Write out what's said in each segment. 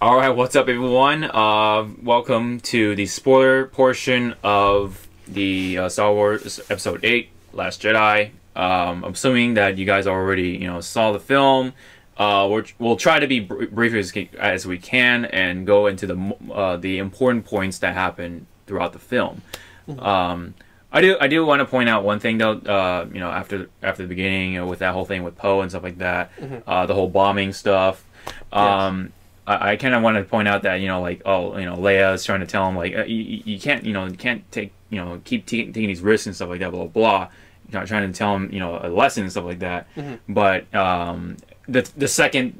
All right, what's up, everyone? Welcome to the spoiler portion of the Star Wars Episode 8, Last Jedi. I'm assuming that you guys already, saw the film. We'll try to be brief as we can and go into the important points that happen throughout the film. Mm-hmm. I do want to point out one thing though. After the beginning, with that whole thing with Poe and stuff like that, mm-hmm. The whole bombing stuff. Yes. I kind of want to point out that Leia is trying to tell him you can't take keep taking these risks and stuff like that, blah blah blah. Trying to tell him a lesson and stuff like that. Mm-hmm. But the second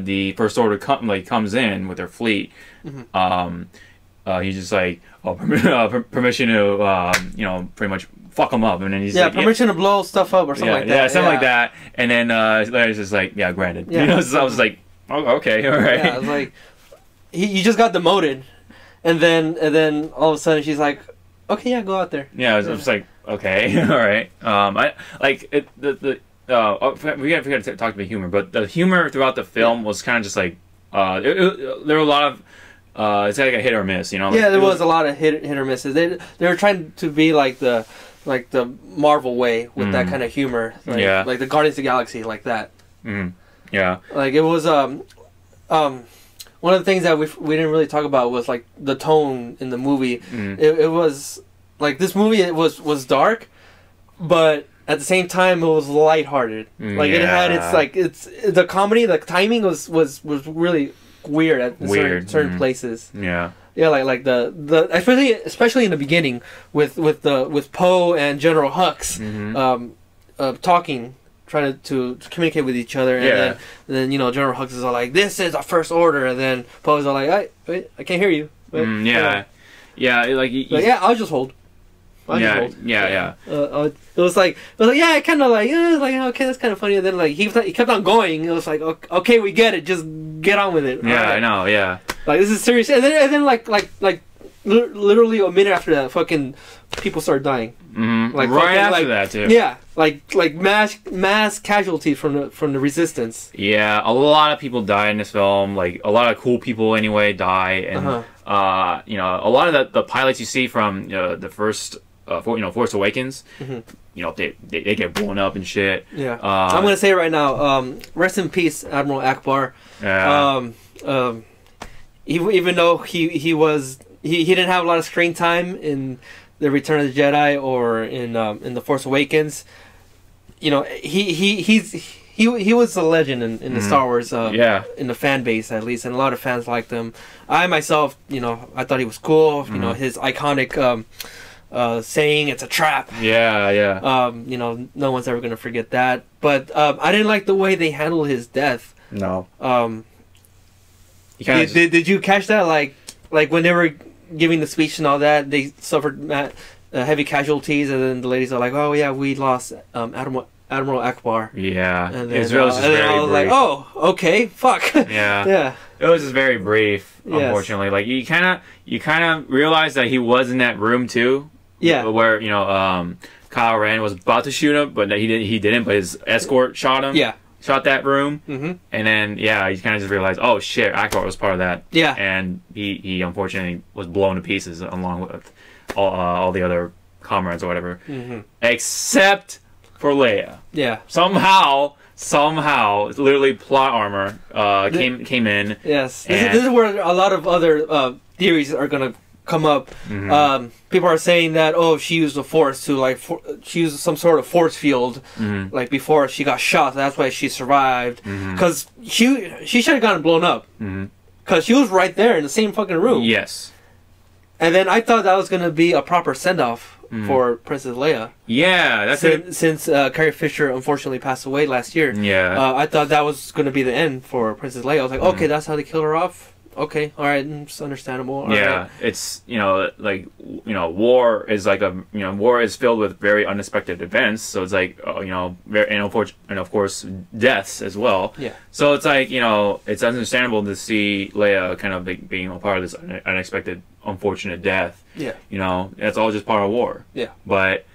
the First Order comes in with their fleet, mm-hmm. He's just like, permission to pretty much fuck them up, and then he's permission to blow stuff up or something like that. Yeah, something like that. And then Leia's just like, yeah, granted. Yeah. So I was like, oh, okay, all right. Yeah, I was like, he just got demoted, and then all of a sudden she's like, okay, yeah, go out there. Yeah, I was like, okay, all right. We got to talk about humor, but the humor throughout the film was kind of just like, there were a lot of. It's like a hit or miss, Yeah, there was a lot of hit or misses. They were trying to be like the Marvel way with that kind of humor, like the Guardians of the Galaxy, like that. Yeah, like it was one of the things that we didn't really talk about was like the tone in the movie. It was like this movie. It was dark, but at the same time it was lighthearted. Like it had it's the comedy. The timing was really weird at certain places. Yeah, like the especially in the beginning with Poe and General Hux talking, trying to communicate with each other, and then General Hux is all like, "This is our First Order," and then Poe's all like, "Wait, I can't hear you." I'll just hold. It was like yeah, kind of like okay, that's kind of funny. And then like he kept on going. It was like, okay, we get it. Just get on with it. Yeah, right. I know. Yeah, like this is serious. And then like literally a minute after that, fucking people started dying. Like right after that too. Yeah, like mass casualties from the Resistance. Yeah, a lot of people die in this film. Like a lot of cool people anyway die, and a lot of the pilots you see from the first. Force Awakens, they get blown up and shit. Yeah, I'm gonna say it right now. Rest in peace, Admiral Akbar. Yeah. Even though he didn't have a lot of screen time in the Return of the Jedi or in the Force Awakens, he was a legend in the Star Wars. In the fan base at least, and a lot of fans liked him. I myself, I thought he was cool. His iconic. Saying it's a trap. No one's ever gonna forget that. But I didn't like the way they handled his death. No. Did you catch that? Like when they were giving the speech and all that, they suffered heavy casualties, and then the ladies are like, "Oh yeah, we lost Admiral Akbar." Yeah. And then, I was like, "Oh, okay, fuck." Yeah. It was just very brief, unfortunately. Yes. Like you kind of realized that he was in that room too. Yeah, where Kylo Ren was about to shoot him, but he didn't. But his escort shot him. Yeah, shot that room. And then you kind of just realized, oh shit, Akbar was part of that. Yeah, and he unfortunately was blown to pieces along with all the other comrades or whatever, except for Leia. Yeah, somehow, literally plot armor came in. Yes, this is where a lot of other theories are gonna come up. People are saying that she used the Force to she used some sort of force field like before she got shot. That's why she survived, because she should have gotten blown up because she was right there in the same fucking room. Yes, and then I thought that was gonna be a proper send off for Princess Leia. Yeah, that's since Carrie Fisher unfortunately passed away last year. Yeah, I thought that was gonna be the end for Princess Leia. I was like, okay, that's how they killed her off. Okay, all right, it's understandable. All right. It's war is like war is filled with very unexpected events. So it's like very and of course deaths as well. Yeah. So it's like it's understandable to see Leia kind of being a part of this unexpected, unfortunate death. Yeah. It's all just part of war. Yeah. But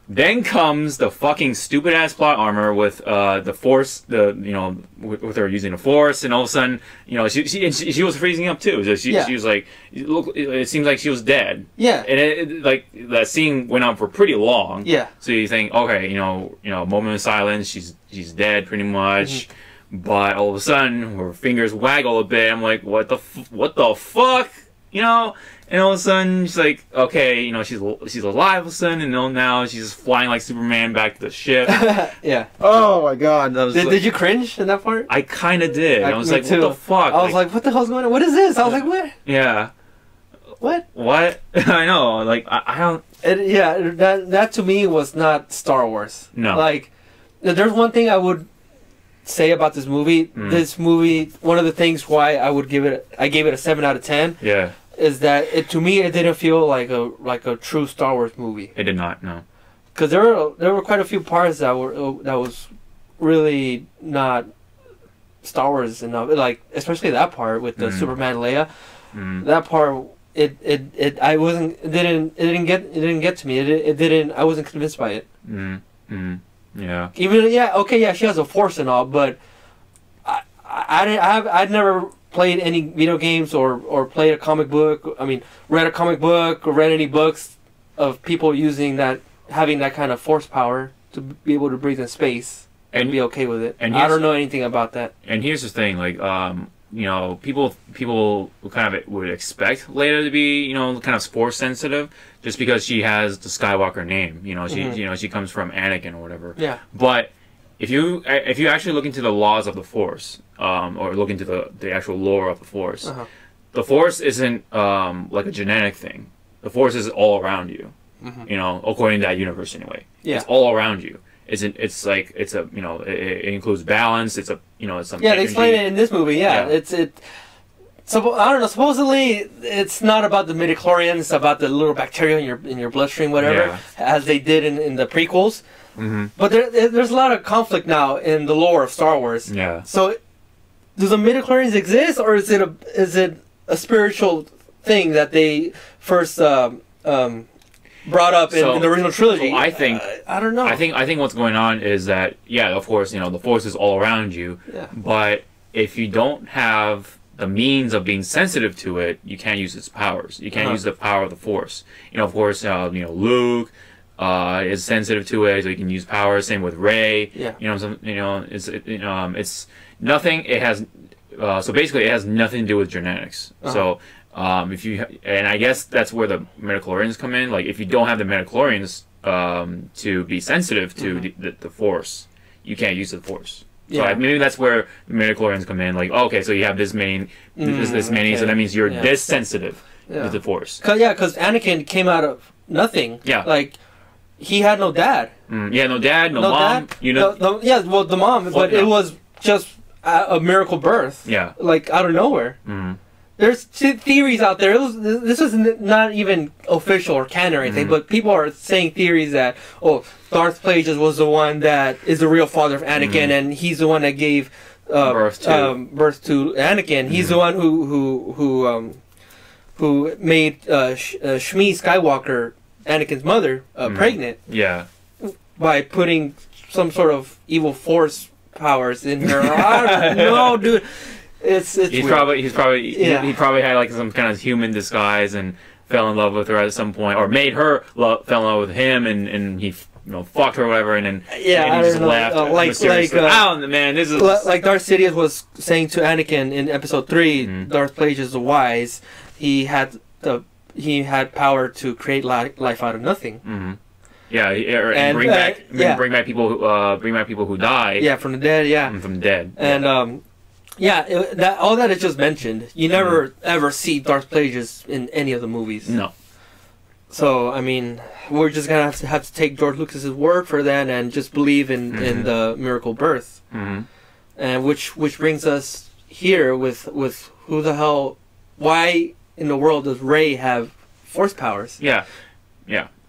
Then comes the fucking stupid ass plot armor with the force, with her using the force, and all of a sudden, she was freezing up too. So she was like, look, it seems like she was dead. Yeah. And like that scene went on for pretty long. Yeah. So you think, okay, moment of silence, she's dead pretty much. But all of a sudden, her fingers waggle a bit. I'm like, what the fuck? And all of a sudden, she's like, okay, she's alive all of a sudden, and now she's flying like Superman back to the ship. Yeah. Oh my god. Did you cringe in that part? I kind of did. I was like, too. what the fuck? I was like, what the hell's going on? What is this? I was like, what? Yeah. What? What? I know. Like, I don't... That to me was not Star Wars. No. Like, there's one thing I would say about this movie. This movie, one of the things why I gave it a 7 out of 10. Yeah. Is that to me it didn't feel like a true Star Wars movie. It did not, no. Because there were quite a few parts that was really not Star Wars enough. Like especially that part with the Superman Leia. That part it didn't get to me. I wasn't convinced by it. Yeah. Even she has a force and all, but I'd never played any video games or played a comic book. I mean, read a comic book or read any books of people having that kind of force power to be able to breathe in space and be okay with it. And I don't know anything about that. And here's the thing, like, people kind of would expect Leia to be, kind of force sensitive just because she has the Skywalker name. She comes from Anakin or whatever. Yeah. But if you actually look into the laws of the Force, or look into the actual lore of the Force, the Force isn't like a genetic thing. The Force is all around you. According to that universe anyway. Yeah. It's all around you. It includes balance. It's some they explain it in this movie. Yeah. So I don't know. Supposedly, it's not about the midichlorians. It's about the little bacteria in your bloodstream, whatever, as they did in the prequels. But there's a lot of conflict now in the lore of Star Wars. Yeah. So, do the midichlorians exist, or is it a spiritual thing that they first brought up in the original trilogy? So I think I don't know. I think what's going on is that of course the Force is all around you. Yeah. But if you don't have the means of being sensitive to it, you can't use its powers. You can't use the power of the Force. Of course, Luke is sensitive to it, so he can use power. Same with Rey. Yeah. It's nothing. It has so basically it has nothing to do with genetics. So and I guess that's where the midichlorians come in. Like if you don't have the midichlorians to be sensitive to the Force, you can't use the Force. So maybe that's where the midichlorians come in. Like, okay, so you have this many, this many, so that means you're this sensitive to the Force. Because Anakin came out of nothing. Yeah. Like, he had no dad. No dad, no mom. Dad. The mom, but it was just a miracle birth. Yeah. Like, out of nowhere. There's theories out there. This is not even official or canon or anything, but people are saying theories that, Darth Plagueis was the one that is the real father of Anakin, and he's the one that gave birth to Anakin. He's the one who made Shmi Skywalker, Anakin's mother, pregnant. Yeah. By putting some sort of evil force powers in her. I don't know, dude. He probably had like some kind of human disguise and fell in love with her at some point, or made her fell in love with him, and he fucked her or whatever, and then he just left. Man, this is like Darth Sidious was saying to Anakin in Episode 3. Darth Plagueis the Wise. He had power to create life out of nothing. Yeah, and bring back people who die. Yeah, from the dead. Yeah, from the dead. And all that is just mentioned. You never ever see Darth Plagueis in any of the movies. No. So I mean, we're just gonna have to take George Lucas's word for that and just believe in the miracle birth. And which brings us here with who the hell? Why in the world does Rey have force powers? Yeah.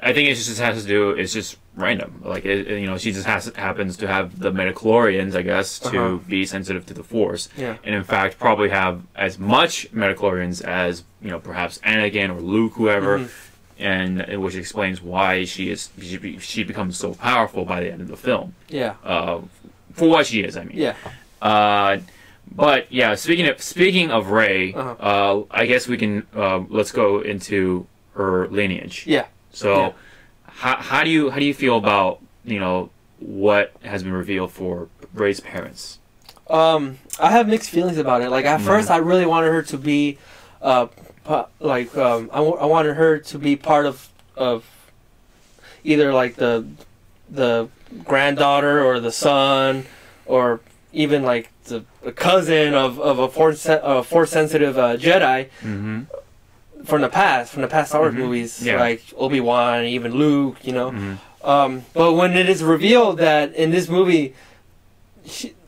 I think it just has to do. It's just random. Like she just happens to have the midichlorians, I guess, to be sensitive to the Force. Yeah. And in fact, probably have as much midichlorians as perhaps Anakin or Luke, whoever. which explains why she becomes so powerful by the end of the film. Yeah. For what she is, I mean. Yeah. But yeah, speaking of Rey, I guess we can let's go into her lineage. Yeah. So, how do you feel about what has been revealed for Rey's parents? I have mixed feelings about it. Like at first, I really wanted her to be, I wanted her to be part of either like the granddaughter or the son, or even like the cousin of a force sensitive Jedi from the past Star Wars movies, like Obi-Wan, even Luke, But when it is revealed that in this movie,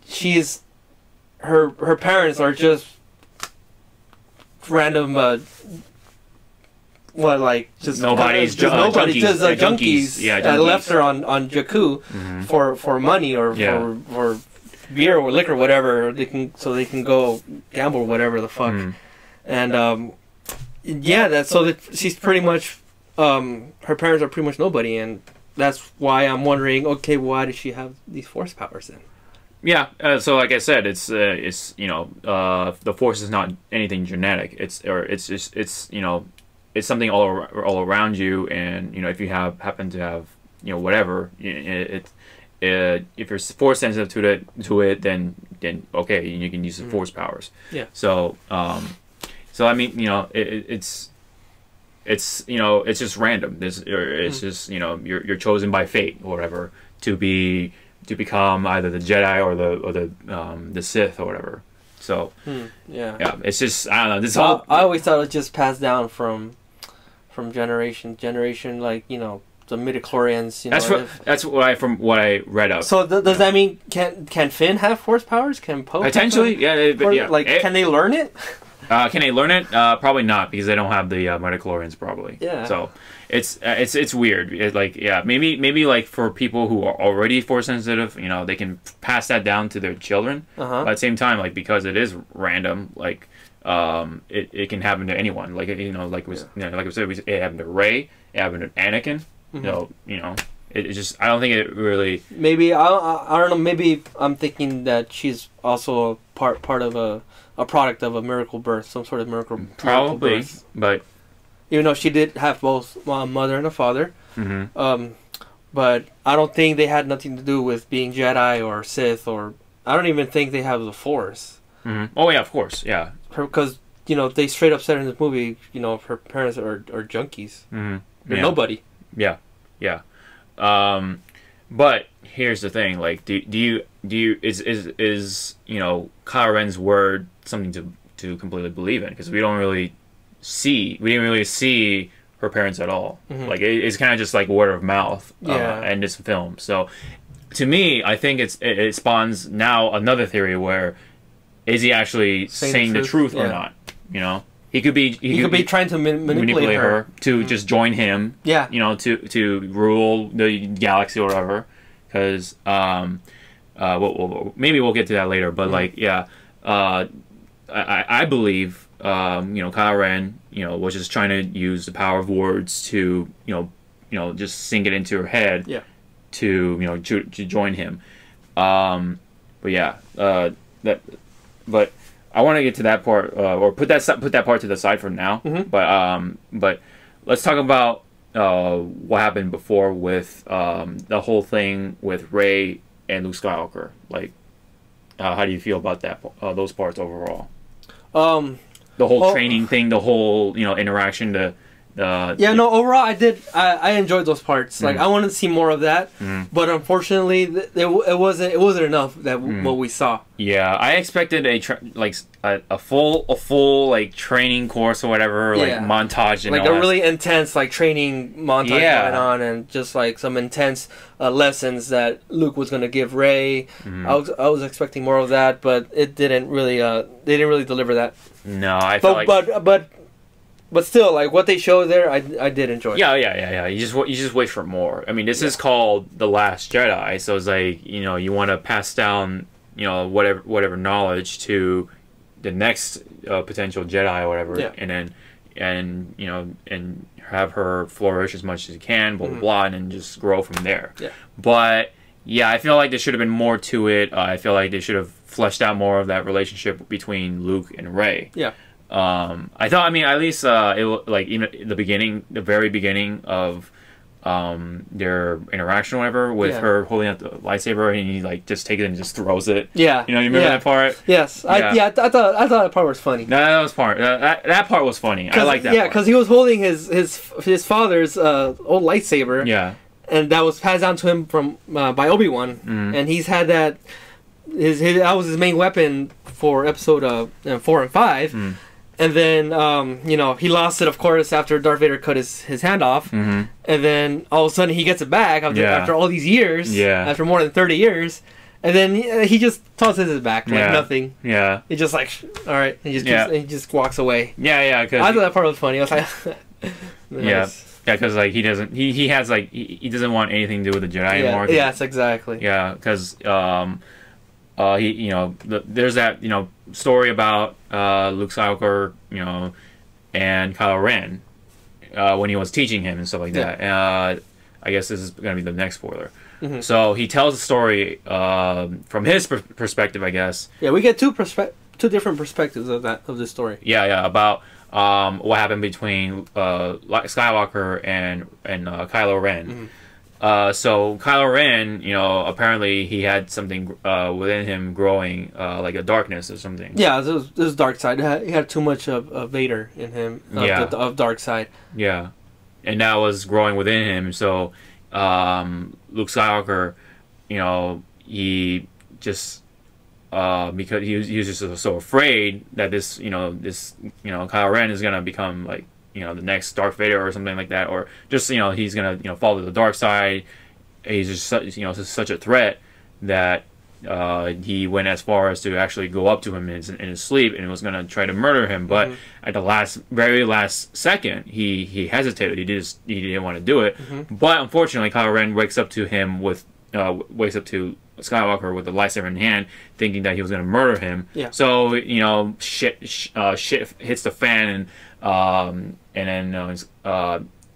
she's her parents are just random nobody, just junkies that left her on Jakku for money or for beer or liquor, whatever they can go gamble or whatever the fuck. And she's pretty much her parents are pretty much nobody, and that's why I'm wondering, okay, why does she have these force powers then? Yeah, so like I said, it's the force is not anything genetic. It's something all around you, and if you happen to have whatever, if you're force sensitive to it, then okay, you can use the force powers. Yeah. So I mean, it's just random. It's just you're chosen by fate or whatever to become either the Jedi or the Sith or whatever. So yeah, it's just I don't know. I always thought it just passed down from generation, like the midichlorians. That's from what I read up. So does that mean can Finn have force powers? Can Poe potentially? Can they learn it? Can they learn it? Probably not, because they don't have the midichlorians probably. Yeah. So it's weird. Maybe like for people who are already force sensitive, they can pass that down to their children. But at the same time, like because it is random, like it can happen to anyone. Like like we said, it happened to Rey. It happened to Anakin. It just I don't think it really. Maybe I don't know. Maybe I'm thinking that she's also a part of a product of a miracle birth, some sort of miracle. Probably, birth. But even though she did have both a mother and a father, but I don't think they had nothing to do with being Jedi or Sith, or I don't even think they have the Force. Oh yeah, of course, yeah. Because they straight up said in this movie, her parents are junkies. They're nobody. Yeah. But here's the thing: like, do you is Kylo Ren's word something to completely believe in? Because we didn't really see her parents at all. Like it's kind of just like word of mouth in this film. So to me, I think it spawns now another theory where is he actually saying the truth or not? He could be trying to manipulate her to just join him. Yeah. To rule the galaxy or whatever. Because maybe we'll get to that later. But I believe Kylo Ren was just trying to use the power of words to just sink it into her head. Yeah. To join him. But I want to get to that part, or put that part to the side for now. But let's talk about what happened before with the whole thing with Rey and Luke Skywalker. Like, how do you feel about that? Those parts overall. The whole training thing, the whole interaction. Overall, I enjoyed those parts. Like I wanted to see more of that, but unfortunately, it wasn't enough that what we saw. Yeah, I expected a full like training course or whatever, like montage and like all a really intense like training montage going on, and just like some intense lessons that Luke was going to give Rey. I was expecting more of that, but it didn't really. They didn't really deliver that. No, I felt But still, like what they showed there, I did enjoy. Yeah. You just wait for more. I mean, this is called The Last Jedi, so it's like you want to pass down whatever knowledge to the next potential Jedi or whatever, and then and and have her flourish as much as he can, blah blah blah, and then just grow from there. Yeah. But yeah, I feel like there should have been more to it. I feel like they should have fleshed out more of that relationship between Luke and Rey. Yeah. I thought, I mean, at least like even the very beginning of their interaction, or whatever, with her holding up the lightsaber, and he like just takes it and just throws it. Yeah. You remember that part? Yes. I thought that part was funny. That was part. That part was funny. I like that. Yeah, because he was holding his father's old lightsaber. Yeah. And that was passed down to him from by Obi-Wan, and he's had that. That was his main weapon for episode 4 and 5. And then, he lost it, of course, after Darth Vader cut his hand off. And then, all of a sudden, he gets it back after all these years. Yeah. After more than 30 years. And then he just tosses it back like nothing. Yeah. He just like, all right. He just walks away. Yeah, I thought that part was funny. I was like, nice. Yeah, because like he doesn't want anything to do with the Jedi anymore. Yes, exactly. Yeah, because there's that story about Luke Skywalker, and Kylo Ren when he was teaching him and stuff like that. I guess this is gonna be the next spoiler. So he tells the story from his perspective, I guess. Yeah, we get two different perspectives of this story. Yeah, about what happened between Skywalker and Kylo Ren. So Kylo Ren, apparently he had something within him growing, like a darkness or something. Yeah, this was dark side. He had too much of Vader in him, of dark side. Yeah, and that was growing within him. So Luke Skywalker, he just because he was just so afraid that this Kylo Ren is gonna become like the next Darth Vader or something like that, or just he's gonna fall to the dark side. He's just such a threat that he went as far as to actually go up to him in his sleep and was gonna try to murder him. But at the very last second, he hesitated. He didn't want to do it. But unfortunately, Kylo Ren wakes up to Skywalker with the lightsaber in hand, thinking that he was going to murder him. Yeah. So shit hits the fan, and then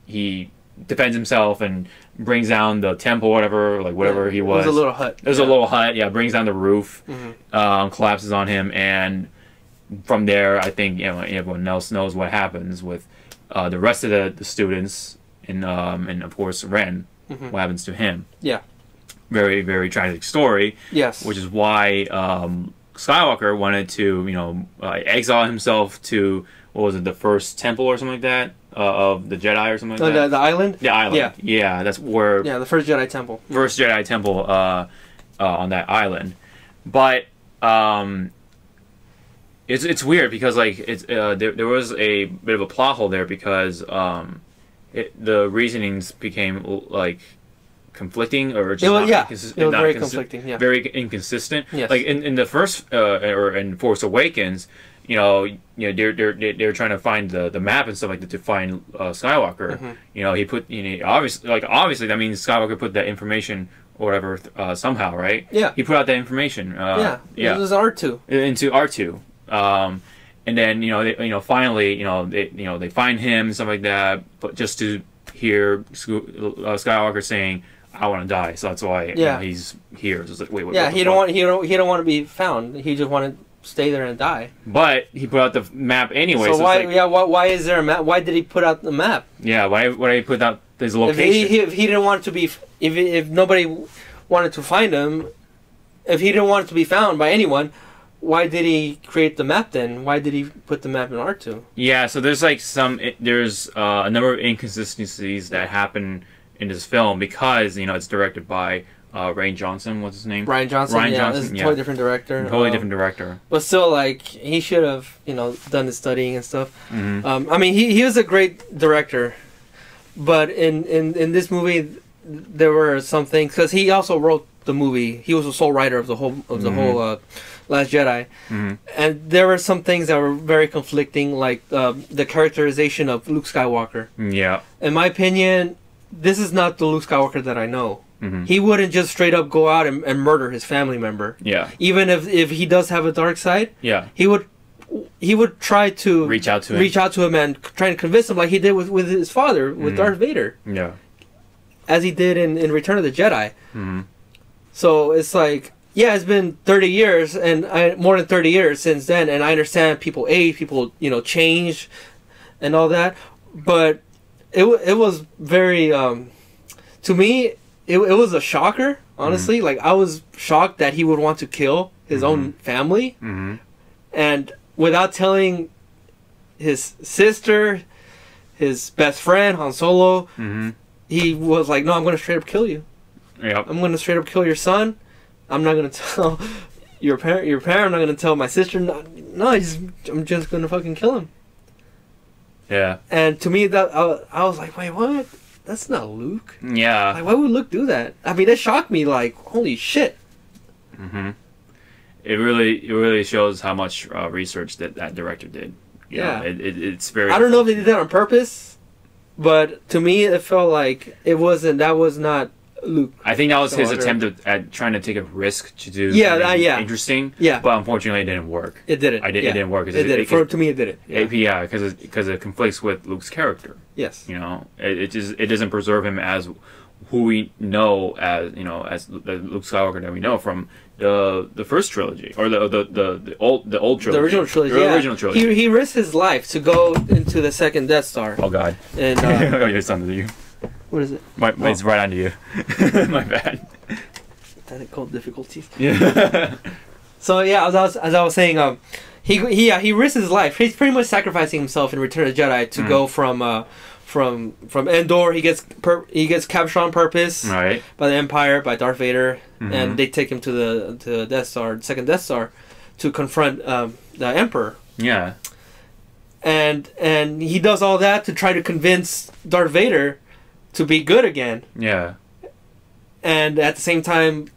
he defends himself and brings down the temple, whatever he was. It was a little hut. It was a little hut. Yeah, brings down the roof, collapses on him, and from there, I think everyone else knows what happens with the rest of the students, and of course Ren. What happens to him? Yeah. Very, very tragic story. Yes. Which is why Skywalker wanted to, exile himself to, what was it, the first temple or something like that of the Jedi or something like that. The island. The island. Yeah, that's where. Yeah, the first Jedi temple. First Jedi temple on that island, but it's weird because there was a bit of a plot hole there because the reasonings became like conflicting, or just it was very conflicting. Yeah, very inconsistent. Yes. Like in the first or in Force Awakens, they're trying to find the map and stuff like that to find Skywalker. He put obviously that means Skywalker put that information or whatever somehow, right? Yeah, he put out that information. It was R2 into R2. And then finally they find him and stuff like that, but just to hear Skywalker saying, "I want to die," so that's why he's here. So it's like, wait, he don't want to be found. He just wanted to stay there and die. But he put out the map anyway. So why is there a map? Why did he put out the map? Yeah, why did he put out his location? If he didn't want it to be, if nobody wanted to find him, if he didn't want it to be found by anyone, why did he create the map then? Why did he put the map in R2? Yeah, so there's there's a number of inconsistencies that happen in this film because it's directed by Rian Johnson. What's his name? Rian Johnson. It's a totally different director. Totally different director. But still, he should have done the studying and stuff. I mean, he was a great director, but in this movie there were some things because he also wrote the movie. He was the sole writer of the whole Last Jedi, and there were some things that were very conflicting, like the characterization of Luke Skywalker. Yeah, in my opinion, this is not the Luke Skywalker that I know. He wouldn't just straight up go out and murder his family member. Yeah, even if he does have a dark side. Yeah, he would he would try to reach out to him and try to convince him, like he did with his father, with Darth Vader. Yeah. As he did in Return of the Jedi. So it's like, yeah, it's been 30 years, and more than 30 years since then, and I understand people age, people, change, and all that, but it was very, to me, it was a shocker, honestly. Like, I was shocked that he would want to kill his own family, and without telling his sister, his best friend, Han Solo, he was like, no, I'm going to straight up kill you. Yep. I'm going to straight up kill your son. I'm not going to tell your parent. I'm not going to tell my sister. No, I'm just going to fucking kill him. Yeah. And to me, that I was like, wait, what? That's not Luke. Yeah. Like, why would Luke do that? I mean, it shocked me. Like, holy shit. It really shows how much research that director did. Yeah. It's very. I don't know if they did that on purpose, but to me, it felt like it wasn't. That was not Luke. I think that was his attempt at trying to take a risk to do something interesting. Yeah. But unfortunately, it didn't work. It didn't. It didn't work. It didn't. To me, it didn't. Yeah, because it conflicts with Luke's character. Yes. It doesn't preserve him as who we know as the Luke Skywalker that we know from the first trilogy or the old trilogy. The original trilogy. The original trilogy. He risked his life to go into the second Death Star. Oh God. And oh, it's under you. What is it? It's right under you. My bad. Technical difficulties. Yeah. So yeah, as I was saying, he risked his life. He's pretty much sacrificing himself in Return of the Jedi to go from Endor. He gets captured on purpose by the Empire, by Darth Vader, and they take him to the Death Star, second Death Star, to confront the Emperor. Yeah. And he does all that to try to convince Darth Vader to be good again. Yeah. And at the same time,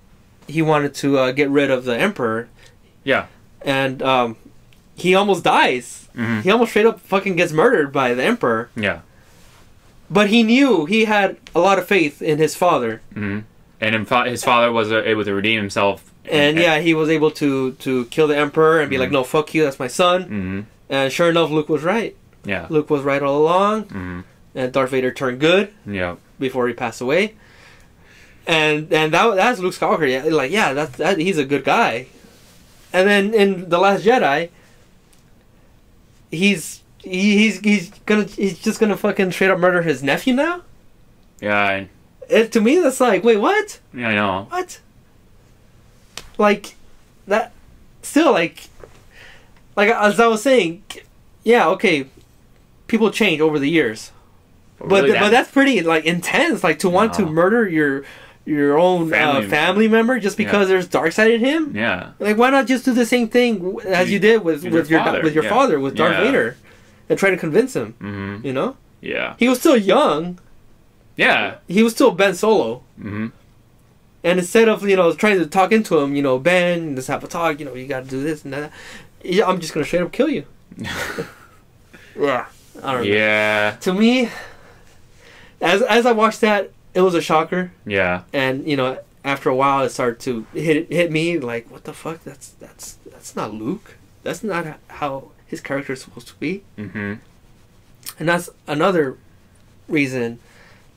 he wanted to get rid of the Emperor. Yeah. And he almost dies. He almost straight up fucking gets murdered by the Emperor. Yeah. But he knew he had a lot of faith in his father. And his father was able to redeem himself. And yeah, he was able to kill the Emperor and be like, no, fuck you, that's my son. And sure enough, Luke was right. Yeah. Luke was right all along. And Darth Vader turned good. Yeah. Before he passed away. And that's Luke Skywalker. Yeah, like, yeah, that he's a good guy. And then in The Last Jedi, he's just gonna fucking straight up murder his nephew now. Yeah. To me, that's like, wait, what? Yeah, I know. What? Like that. Still, like as I was saying, yeah, okay. People change over the years, but that's pretty like intense. Like to want to murder your own family member just because there's dark side in him. Yeah. Like, why not just do the same thing as you did with your father, with Darth Vader, and try to convince him? You know. Yeah. He was still young. Yeah. He was still Ben Solo. And instead of trying to talk into him, Ben, let's have a talk. You got to do this and that. Yeah, I'm just gonna straight up kill you. Yeah. I don't know. Yeah. To me, as I watched that, it was a shocker. Yeah. And after a while, it started to hit me like, what the fuck? That's not Luke. That's not how his character is supposed to be. And that's another reason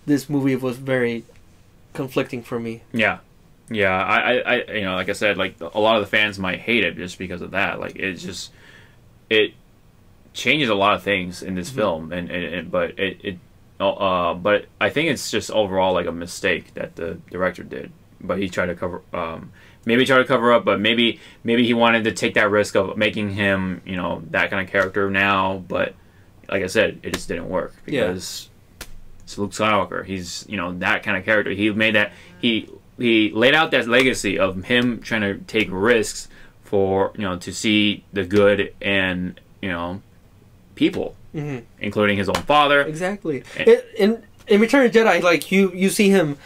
this movie was very conflicting for me. Yeah. Yeah, I like I said, like a lot of the fans might hate it just because of that. Like it changes a lot of things in this film, but I think it's just overall like a mistake that the director did. But he tried to cover, up, but maybe he wanted to take that risk of making him, that kind of character now. But like I said, it just didn't work because it's Luke Skywalker. He's that kind of character. He made that he laid out that legacy of him trying to take risks for to see the good and people, including his own father. Exactly. In Return of the Jedi, like you see him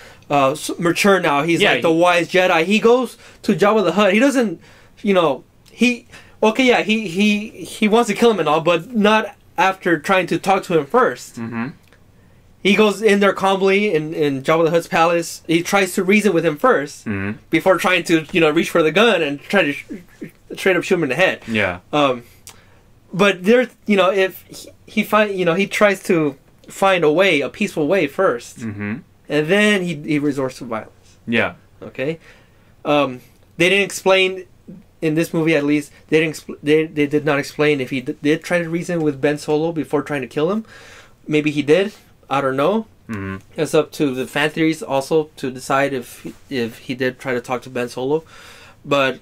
mature now. He's like the wise Jedi. He goes to Jabba the Hutt. He doesn't, he wants to kill him and all, but not after trying to talk to him first. He goes in there calmly in Jabba the Hutt's palace. He tries to reason with him first before trying to reach for the gun and try to straight up shoot him in the head. Yeah. But there, if he tries to find a peaceful way first, and then he resorts to violence. Yeah. Okay. They didn't explain in this movie, at least. They did not explain if he did try to reason with Ben Solo before trying to kill him. Maybe he did. I don't know. It's up to the fan theories also to decide if he did try to talk to Ben Solo. But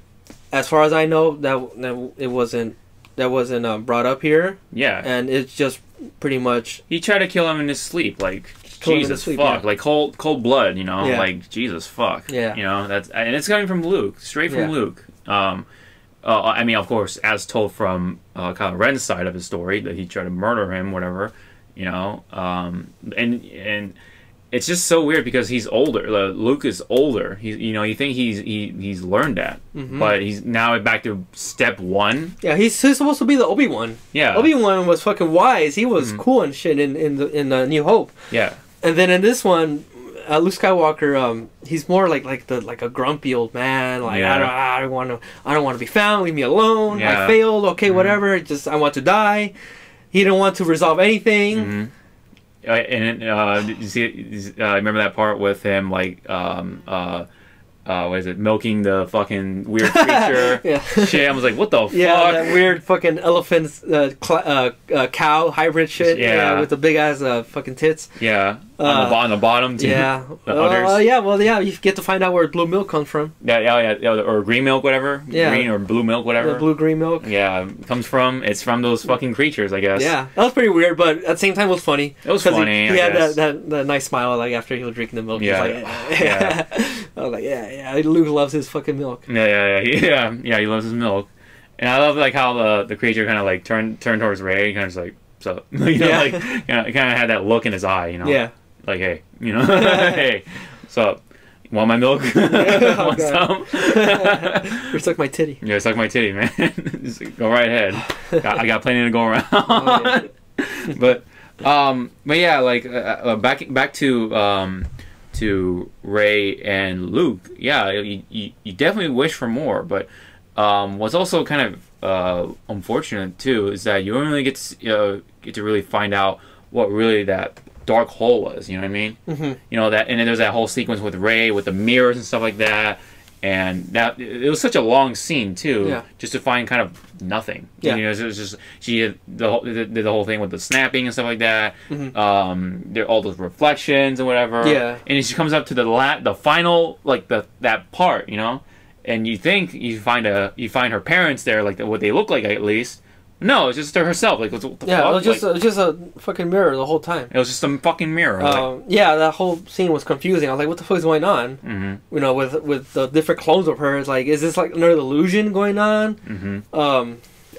as far as I know, that it wasn't brought up here. Yeah. And it's just pretty much he tried to kill him in his sleep, like Jesus fuck, yeah. like cold blood, Yeah. like Jesus fuck. Yeah. And it's coming from Luke, straight from Luke. I mean, of course, as told from Kylo Ren's side of his story, that he tried to murder him, whatever, and it's just so weird because he's older. Luke is older. You think he's learned that, but he's now back to step one. Yeah, he's supposed to be the Obi-Wan. Yeah, Obi-Wan was fucking wise. He was cool and shit in New Hope. Yeah, and then in this one, Luke Skywalker, he's more like a grumpy old man. Like I don't want to be found. Leave me alone. Yeah. I failed. Okay, whatever. I want to die. He didn't want to resolve anything. Did you see? Remember that part with him, like, what is it? Milking the fucking weird creature. Shit. I was like, what the fuck? Yeah, that weird fucking elephant, cow hybrid shit. Yeah. With the big ass fucking tits. Yeah. On the bottom too. Yeah. The udders. Yeah. You get to find out where blue milk comes from. Yeah. Or green milk, whatever. Yeah. Green or blue milk, whatever. The blue-green milk. Yeah. It's from those fucking creatures, I guess. Yeah. That was pretty weird, but at the same time, it was funny. It was funny. He had that nice smile, like after he was drinking the milk. Yeah. He was like, yeah. I was like, yeah. Luke loves his fucking milk. Yeah. He loves his milk, and I love like how the creature kind of like turned towards Rey, kind of just like so, like kind of had that look in his eye, Yeah. Like, hey, hey, what's up? You want my milk? Want some? Or suck my titty. Yeah, suck my titty, man. Just go right ahead. I got plenty to go around. Oh, yeah. But yeah, like back to Rey and Luke. Yeah, you definitely wish for more, but what's also kind of unfortunate too is that you don't really get to really find out what really that dark hole was. You know what I mean? That, and then there's that whole sequence with Rey with the mirrors and stuff like that, and that it was such a long scene too. Yeah. Just to find kind of nothing. Yeah. It was just she did the whole thing with the snapping and stuff like that. There all those reflections and whatever. Yeah. And she comes up to the final, like that part, and you think you find her parents there, like what they look like at least. No, it's just herself. Like, what the fuck? It was just a fucking mirror the whole time. It was just a fucking mirror. Yeah, that whole scene was confusing. I was like, what the fuck is going on? With the different clones of her. It's like, is this like another illusion going on?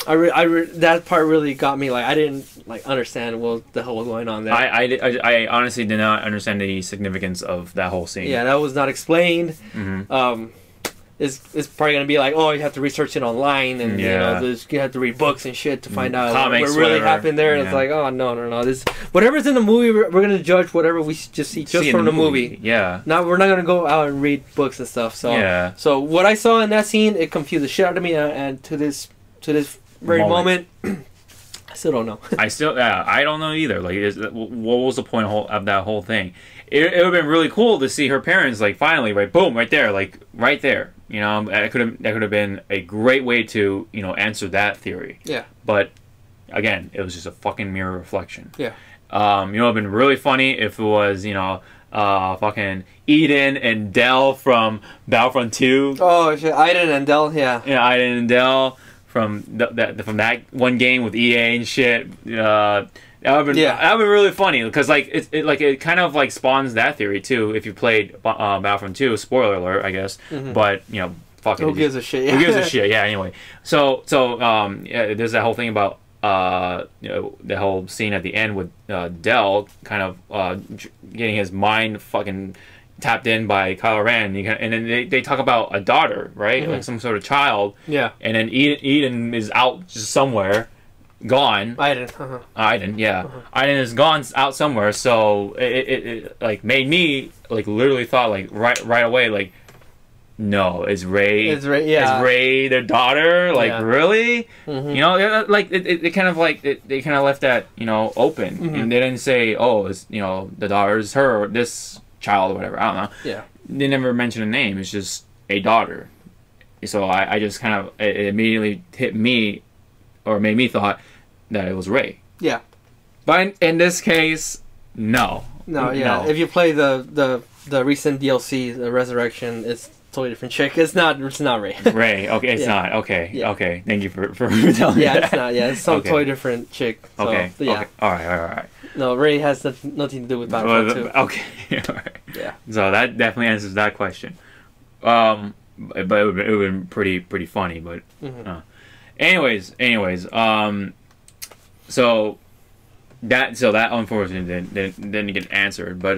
That part really got me. Like, I didn't like understand what the hell was going on there. I honestly did not understand the significance of that whole scene. Yeah, that was not explained. It's probably gonna be like, oh, you have to research it online, and you have to read books and shit to find out comics, what really whatever. happened there. And it's like, oh no, this whatever's in the movie, we're gonna judge whatever we just see from the movie. Yeah. We're not gonna go out and read books and stuff. So yeah. So what I saw in that scene, it confused the shit out of me, and to this very moment, I still don't know. I don't know either. Like, what was the point of that whole thing? It would have been really cool to see her parents, like, finally, right there, like, right there. That could have been a great way to, answer that theory. Yeah. But again, it was just a fucking mirror reflection. Yeah. It would have been really funny if it was, fucking Eden and Del from Battlefront 2. Oh shit, Iden and Del, yeah. Yeah, Iden and Del from that one game with EA and shit. That would have been really funny because it kind of like spawns that theory too. If you played Battlefront 2, spoiler alert, I guess. But fuck it. Who gives a shit? Who gives a shit? Yeah. Anyway, so there's that whole thing about the whole scene at the end with Del kind of getting his mind fucking tapped in by Kylo Ren, and then they talk about a daughter, right? Like some sort of child. Yeah. And then Eden is out just somewhere. Gone. Iden, yeah. Iden is gone out somewhere, so it like made me like literally thought like right away like no, is Rey? Is Rey? Yeah. Is Rey their daughter? Like, Yeah. really? Mm-hmm. You know, like they kind of like they kind of left that, you know, open, Mm-hmm. and they didn't say, oh, it's, you know, the daughter is her, or this child, or whatever. I don't know. Yeah. They never mentioned a name. It's just a daughter. So I just kind of, it immediately hit me, or made me thought that it was Rey. Yeah. But in this case, no. No, yeah. No. If you play the recent DLC, the Resurrection, it's a totally different chick. It's not Rey. Rey. Okay, it's Yeah. not. Okay. Yeah. Okay. Thank you for telling me Yeah, that. it's not. Yeah, it's some Okay. totally different chick. So, Okay. but yeah. Okay. All right. No, Rey has nothing to do with Battlefront 2. Okay. All right. Yeah. So that definitely answers that question. But it would have been pretty funny. But Mm-hmm. anyways, so that unfortunately didn't get answered. But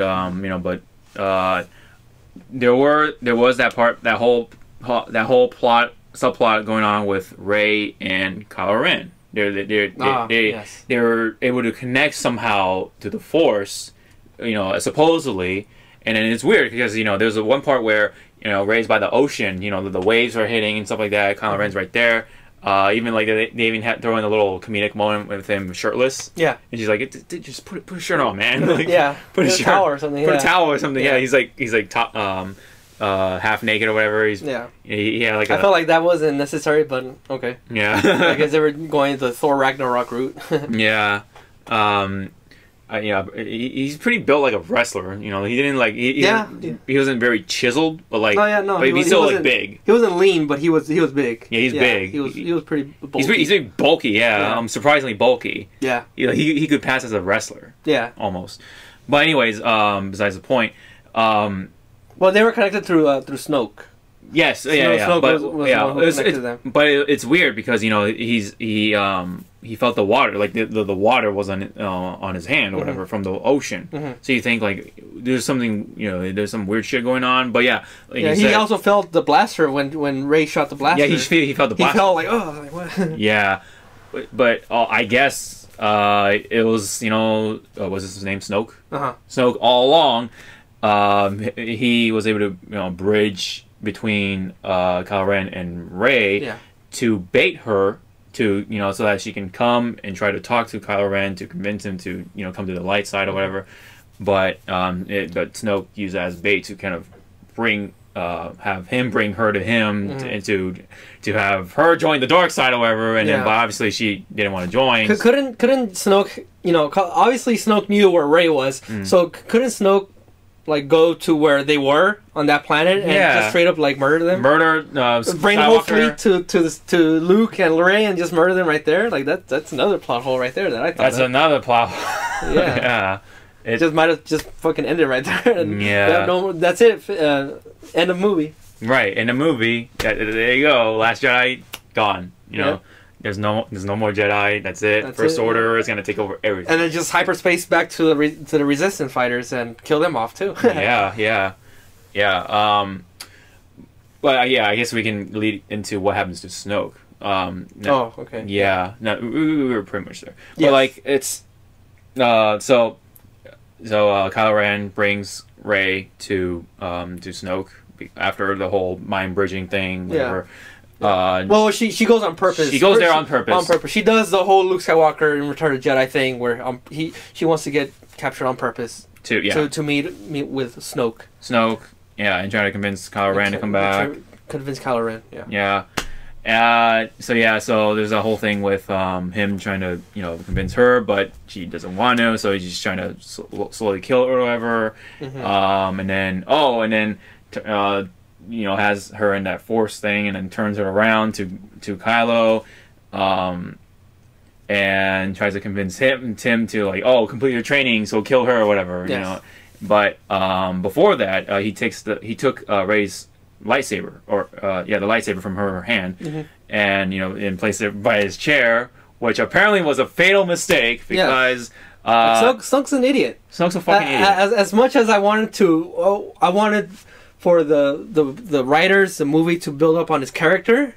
there was that whole plot subplot going on with Rey and Kylo Ren. Yes. They were able to connect somehow to the Force, you know, supposedly. And then it's weird because, you know, there's one part where, you know, Rey's by the ocean, you know, the waves are hitting and stuff like that. Kylo Ren's right there. Even like they even had throw in a little comedic moment with him shirtless. Yeah. And she's like, just put a shirt on, man. Like, Yeah. put a Put a shirt, towel or something. Put Yeah. a towel or something. Yeah. Yeah. He's like top, half naked or whatever. Yeah. He had like I felt like that wasn't necessary, but okay. yeah. I guess they were going the Thor Ragnarok route. Yeah. Yeah, he's pretty built like a wrestler. You know, he didn't like he wasn't very chiseled, but like but he's still like big. He wasn't lean, but he was big. Yeah, he's big. He was pretty bulky. He's pretty bulky. Yeah, Yeah. Surprisingly bulky. Yeah. He could pass as a wrestler. Yeah. Almost. But anyways, besides the point. Well, they were connected through Snoke. Yes, Snoke but was the one who connected them. But it's weird because, you know, he felt the water, like the water was on his hand or whatever from the ocean. Mm-hmm. So you think like there's something, you know, there's some weird shit going on. But yeah, like Yeah, you he said, also felt the blaster when Rey shot the blaster. yeah, he felt the He blast. felt like, oh, like, what? Yeah, but I guess it was, you know, was his name Snoke? Uh-huh. Snoke all along. He was able to, you know, bridge between Kylo Ren and Rey to bait her to, you know, so that she can come and try to talk to Kylo Ren to convince him to, you know, come to the light side or whatever. But but Snoke used that as bait to kind of have him bring her to him and to have her join the dark side or whatever. And then, but obviously she didn't want to join. Couldn't Snoke, you know, obviously Snoke knew where Rey was, so couldn't Snoke like go to where they were on that planet and just straight up like murder them? Bring the whole fleet to Luke and Rey and just murder them right there? Like that's another plot hole right there that I thought. That's another plot. Yeah. It just might have just fucking ended right there. And that's it. End of movie. Right, in the movie. There you go. Last Jedi gone. You know, there's no more Jedi. That's it. First Order is gonna take over everything. And then just hyperspace back to the Resistance fighters and kill them off too. yeah. But yeah, I guess we can lead into what happens to Snoke. Okay. Yeah. No, we were pretty much there. But like it's so Kylo Ren brings Rey to Snoke after the whole mind bridging thing. Whatever. Well, she goes on purpose. She goes there on purpose. On purpose. She does the whole Luke Skywalker in Return of the Jedi thing where she wants to get captured on purpose to meet with Snoke. And trying to convince Kylo Ren to come back. Convince Kylo Ren. Yeah. So there's a whole thing with him trying to, you know, convince her, but she doesn't want to, so he's just trying to slowly kill her or whatever. And then you know, has her in that Force thing, and then turns her around to Kylo, and tries to convince Tim to like, complete your training, so kill her or whatever. You know, but before that, he took Rey's lightsaber, or the lightsaber from her hand, and, you know, and placed it by his chair, which apparently was a fatal mistake because Snoke's an idiot. Snoke's a fucking idiot. As much as I wanted I wanted for the writers, the movie, to build up on his character,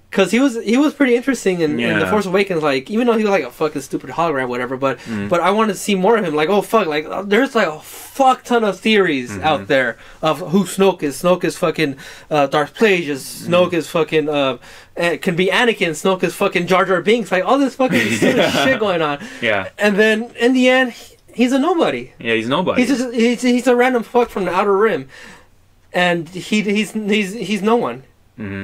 Because he was pretty interesting in The Force Awakens, like, even though he was like a fucking stupid hologram, whatever, but I wanted to see more of him. Like, oh fuck, like there's like a fuck ton of theories out there of who Snoke is. Snoke is fucking Darth Plagueis. Snoke is fucking can be Anakin. Snoke is fucking Jar Jar Binks. Like all this fucking stupid shit going on. Yeah. And then in the end, he's a nobody. Yeah, he's nobody. He's a random fuck from the Outer Rim, and he's no one.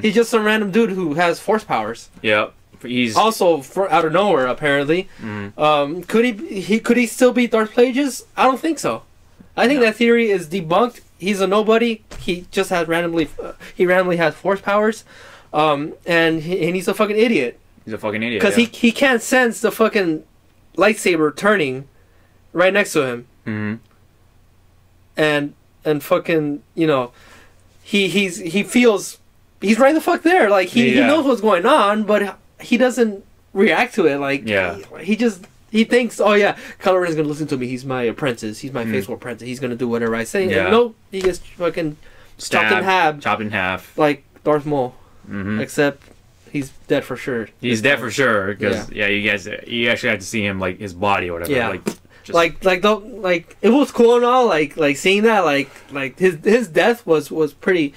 He's just some random dude who has force powers. Yep. He's also out of nowhere apparently. Could he still beat Darth Plagueis? I don't think so. I think that theory is debunked. He's a nobody. He just has randomly has force powers, and he's a fucking idiot. He's a fucking idiot because he can't sense the fucking lightsaber turning right next to him. And fucking he feels. He's right the fuck there. Like, he knows what's going on, but he doesn't react to it. Like, he thinks, oh yeah, Kylo Ren is going to listen to me. He's my apprentice. He's my faithful apprentice. He's going to do whatever I say. And nope, he gets fucking chopped in half. Like Darth Maul. Except he's dead for sure. He's dead for sure. Because, you actually had to see him, like, his body or whatever. Yeah. Like, it was cool and all. Like seeing that, like his death was pretty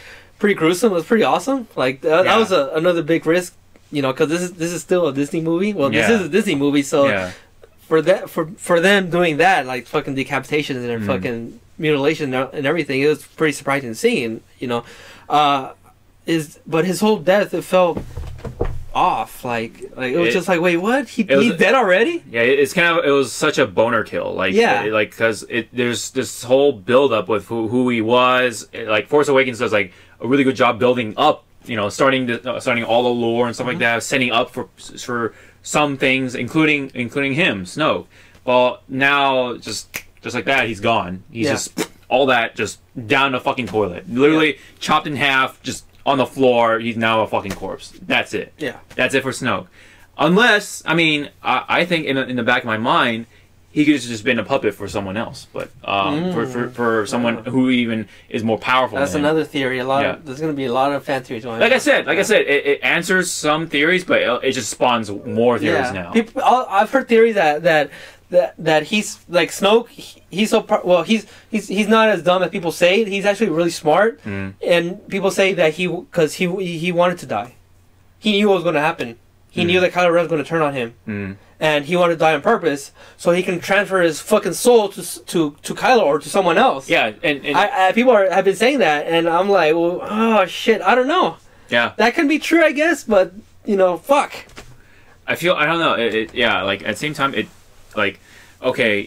gruesome. It was pretty awesome. Like that was another big risk, because this is still a Disney movie. Well, this is a Disney movie, so for them doing that, like fucking decapitations and fucking mutilation and everything, it was pretty surprising to see. But his whole death, it felt off. Like it was just like, wait, what? He's dead already? Yeah, it was such a boner kill. Like, because there's this whole build up with who he was. Like Force Awakens does like a really good job building up, starting all the lore and stuff like that, setting up for some things, including him, Snoke. Well, now just like that, he's gone. He's just all that just down the fucking toilet, literally chopped in half, just on the floor. He's now a fucking corpse. That's it. Yeah, that's it for Snoke. Unless, I think in the back of my mind, he could have just been a puppet for someone else, but for someone who even is more powerful. That's another theory. There's going to be a lot of fan theories going on. Like I said, it answers some theories, but it just spawns more theories now. I've heard theories that he's like Snoke. He's so he's not as dumb as people say. He's actually really smart, and people say that because he wanted to die. He knew what was going to happen. He knew that Kylo Ren was going to turn on him. And he wanted to die on purpose, so he can transfer his fucking soul to Kylo or to someone else. Yeah, and people have been saying that, and I'm like, well, oh shit, I don't know. Yeah, that can be true, I guess, but fuck. I don't know. Like at the same time, okay,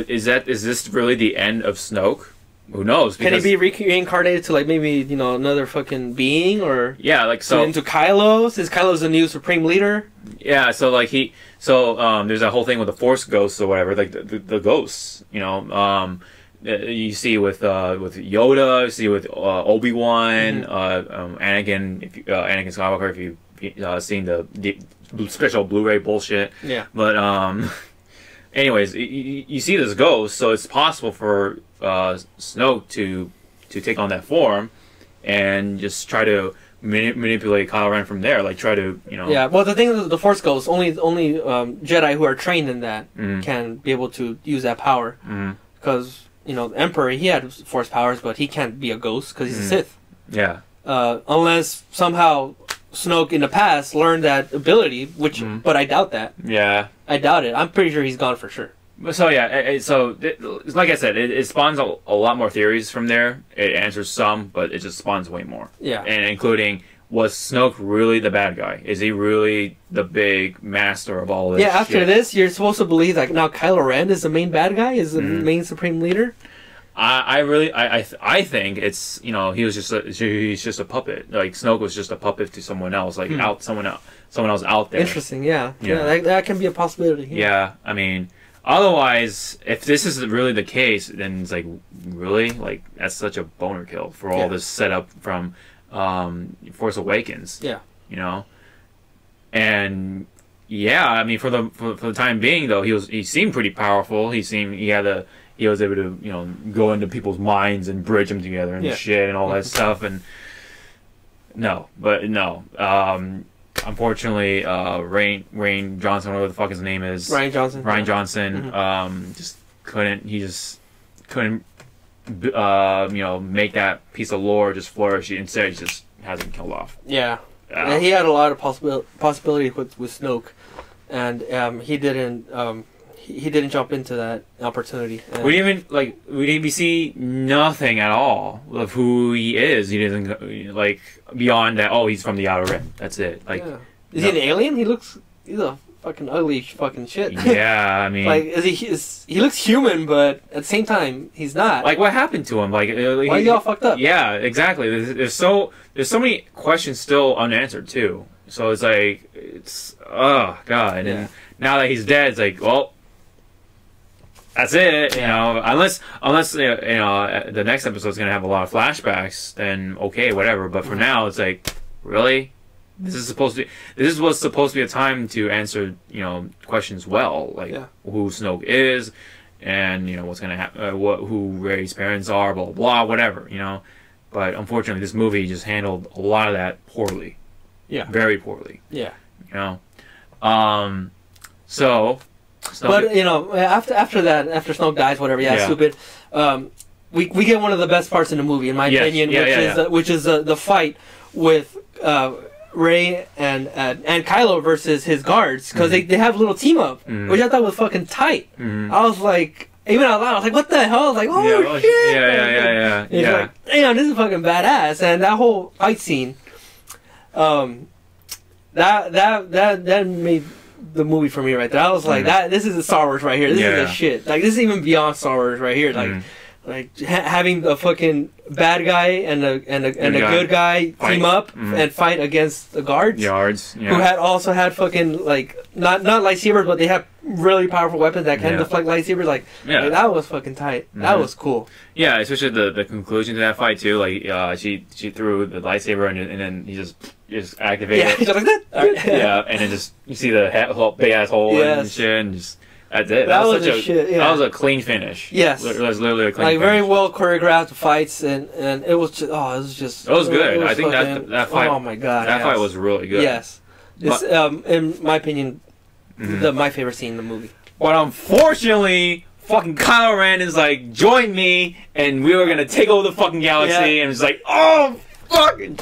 is this really the end of Snoke? Who knows? Can he be reincarnated to like maybe another fucking being or into Kylo? Since Kylo's the new supreme leader. Yeah, so like there's that whole thing with the Force ghosts or whatever, like the ghosts. You see with Yoda, you see with Obi-Wan, Anakin, Anakin Skywalker. If you've seen the special Blu-ray bullshit. Yeah. But anyways, you see this ghost, so it's possible for Snoke to take on that form and just try to manipulate Kylo Ren from there, like try to Yeah, well, the thing is, the Force ghost only Jedi who are trained in that can be able to use that power, because the Emperor, he had Force powers, but he can't be a ghost because he's a Sith. Yeah. Unless somehow Snoke in the past learned that ability, but I doubt that. Yeah, I doubt it. I'm pretty sure he's gone for sure. So like I said, it spawns a lot more theories from there. It answers some, but it just spawns way more. Yeah, and including, was Snoke really the bad guy? Is he really the big master of all this? Yeah, after this, you're supposed to believe that now Kylo Ren is the main bad guy, is the main supreme leader. I think it's he's just a puppet. Like Snoke was just a puppet to someone else, like someone else out there. Interesting, yeah. That can be a possibility. Yeah, otherwise, if this is really the case, then it's like really like that's such a boner kill for all this setup from Force Awakens. Yeah, and for the time being though, he seemed pretty powerful. He was able to, go into people's minds and bridge them together and shit and all that stuff. And No, but no. Unfortunately, Rain Johnson, whatever the fuck his name is, Ryan Johnson. Ryan Johnson, just couldn't. He just couldn't, make that piece of lore just flourish. Instead, he just has him killed off. Yeah. And he had a lot of possibility with Snoke, and he didn't. He didn't jump into that opportunity. We didn't even we see nothing at all of who he is. He doesn't beyond that. Oh, he's from the Outer Rim. That's it. Is he an alien? He's a fucking ugly fucking shit. Yeah, I mean, he looks human, but at the same time, he's not. Like, what happened to him? Why is he all fucked up? Yeah, exactly. There's so many questions still unanswered too. So it's oh god. And now that he's dead, it's like, well, that's it. You know, unless the next episode's gonna have a lot of flashbacks, then okay, whatever. But for now, it's like, really. This is supposed to be a time to answer, questions well, who Snoke is, and what's gonna happen, who Rey's parents are, blah blah blah, whatever, But unfortunately, this movie just handled a lot of that poorly. Yeah. Very poorly. Yeah. So. But after that, after Snoke dies, whatever. Yeah. Stupid. We get one of the best parts in the movie, in my opinion, which is the fight with. Rey and Kylo versus his guards, because they have a little team up, which I thought was fucking tight. I was like, even out loud, I was like, what the hell? I was like, oh shit! Yeah. It's like, damn, this is fucking badass. And that whole fight scene, that made the movie for me right there. I was like, this is a Star Wars right here. This is the shit. Like, this is even beyond Star Wars right here. Like having a fucking bad guy and a good guy team up and fight against the guards. Who also had fucking not lightsabers, but they have really powerful weapons that can deflect lightsabers. Like that was fucking tight. That was cool. Yeah, especially the conclusion to that fight too. Like she threw the lightsaber and then he just activated it. Just like that. And then just you see the big ass hole and shit and just. That's it. That was That was a clean finish. Yes, it was literally a clean finish. Very well choreographed fights, and it was just it was good. I think that fight. Oh my god, that fight was really good. Yes, it's in my opinion, my favorite scene in the movie. But unfortunately, fucking Kylo Ren is like, join me, and we were gonna take over the fucking galaxy, and it's like, oh fucking.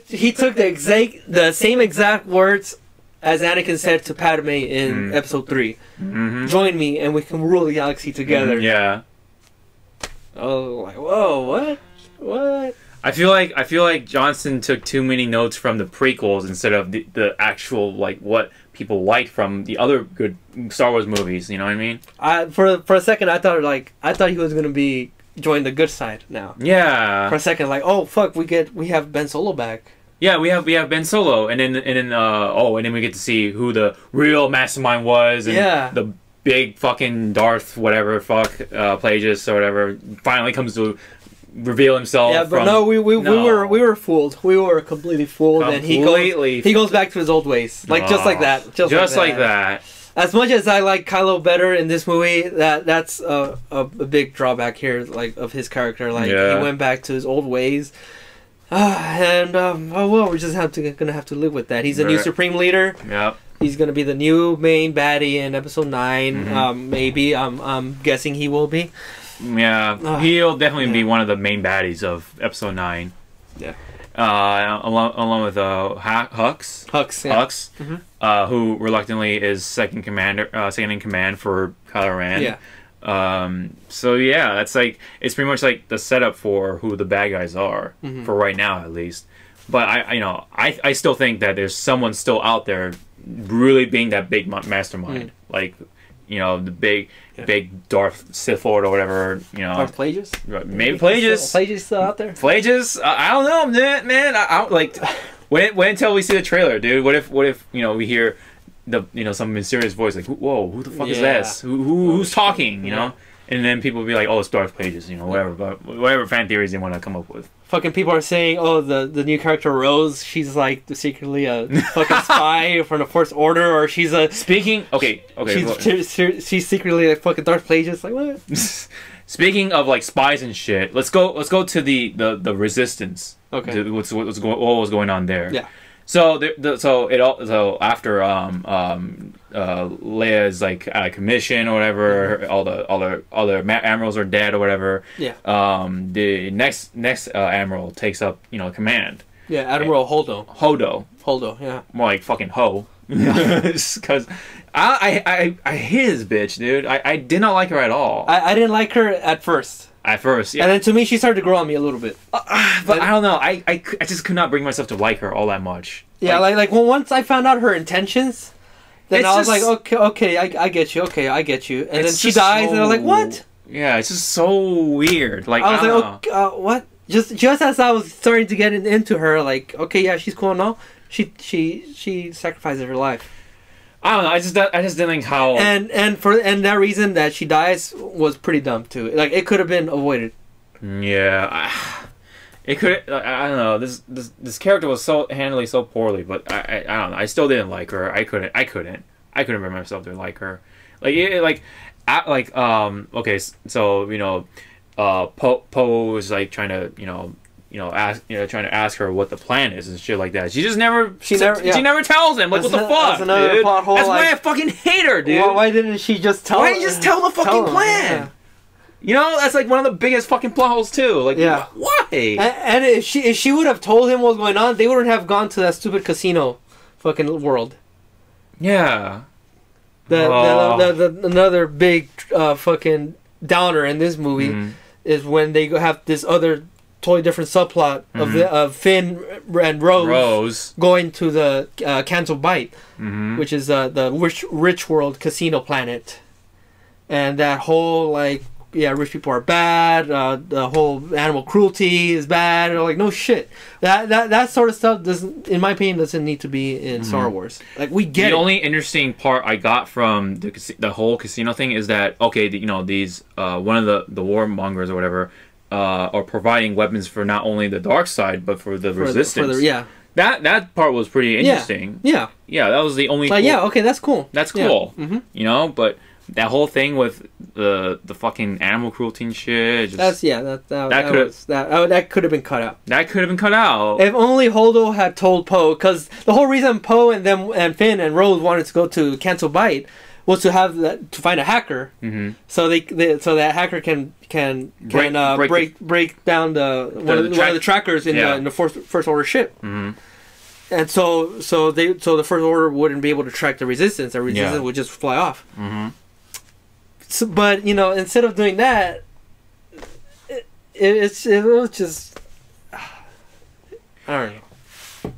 He took the same exact words as Anakin said to Padme in Episode 3, join me and we can rule the galaxy together. Yeah. Oh, like, whoa, what? I feel like Johnson took too many notes from the prequels instead of the actual what people liked from the other good Star Wars movies. You know what I mean? For a second, I thought he was gonna join the good side now. Yeah. For a second, oh fuck, we have Ben Solo back. Yeah, we have Ben Solo, and then we get to see who the real mastermind was, and the big fucking Darth whatever Plagueis or whatever finally comes to reveal himself. Yeah, but we were fooled. We were completely fooled, and he goes back to his old ways, just like that. Just like that. As much as I like Kylo better in this movie, that's a big drawback here, of his character. He went back to his old ways. We're just gonna have to live with that. He's a new Supreme Leader. Yep. He's gonna be the new main baddie in Episode 9. Maybe I'm guessing he will be. Yeah, he'll definitely be one of the main baddies of Episode 9. Yeah. Along with Hux. Hux. Who reluctantly is second in command for Kylo Ren. Yeah. So yeah, that's it's pretty much the setup for who the bad guys are for right now, at least. But I still think that there's someone still out there really being that big mastermind, the big Darth Sith Lord or whatever, Darth Plagueis? Maybe Plagueis. Plagueis still out there? Plagueis? I don't know, man. I wait until we see the trailer, dude. What if we hear some mysterious voice whoa, who the fuck is this? Who's talking? You know? And then people will be like, oh, it's Darth Plagueis, whatever. But whatever fan theories they want to come up with. Fucking people are saying, oh, the new character Rose, she's secretly a fucking spy from the First Order, or she's a... Speaking... Okay. She's secretly fucking Darth Plagueis. What? Speaking of like spies and shit, let's go to the resistance. Okay. To what was going on there? Yeah. So so after Leia's like out of commission or whatever, all the admirals are dead or whatever. Yeah. The next admiral takes up command. Yeah, Admiral Holdo. Holdo, yeah. More like fucking Ho. Because I hate this bitch, dude. I did not like her at all. I didn't like her at first. At first, yeah. And then to me, she started to grow on me a little bit. But I don't know. I just could not bring myself to like her all that much. Yeah, like well, once I found out her intentions, then I was like, okay, I get you. Okay, I get you. And then she dies, and I was like, what? Yeah, it's just so weird. Like I was like, okay, what? Just as I was starting to get into her, like, okay, yeah, she's cool and all. She sacrifices her life. I don't know. I just didn't think how. And for that reason that she dies was pretty dumb too. Like it could have been avoided. Yeah, it could. I don't know. This character was so handled so poorly, but I don't know. I still didn't like her. I couldn't bring myself to like her. Okay, so Poe was like trying to trying to ask her what the plan is and shit like that. She never tells him. Like, what the fuck, that's another dude? plot hole, that's why I fucking hate her, dude. Why didn't she just tell? Why didn't you just tell the fucking plan? Yeah. That's like one of the biggest fucking plot holes too. Like, why? And if she would have told him what was going on, they wouldn't have gone to that stupid casino, fucking world. Yeah. Another big fucking downer in this movie is when they have this other totally different subplot of Finn and Rose going to the Canto Bight, which is the rich world casino planet, and that whole rich people are bad. The whole animal cruelty is bad. Like, no shit. That sort of stuff doesn't, in my opinion, doesn't need to be in Star Wars. Like, we get the only interesting part I got from the whole casino thing is that these one of the warmongers or whatever are providing weapons for not only the dark side but for the resistance. That part was pretty interesting. Yeah, that was the only. Okay, that's cool. That's cool. But that whole thing with the fucking animal cruelty and shit. That could have been cut out. That could have been cut out. If only Holdo had told Poe, because the whole reason Poe and Finn and Rose wanted to go to Canto Bight was to find a hacker, so that hacker can break down one of the trackers in the first order ship. And so the First Order wouldn't be able to track the Resistance. The Resistance would just fly off. So, but instead of doing that, it was just I don't know.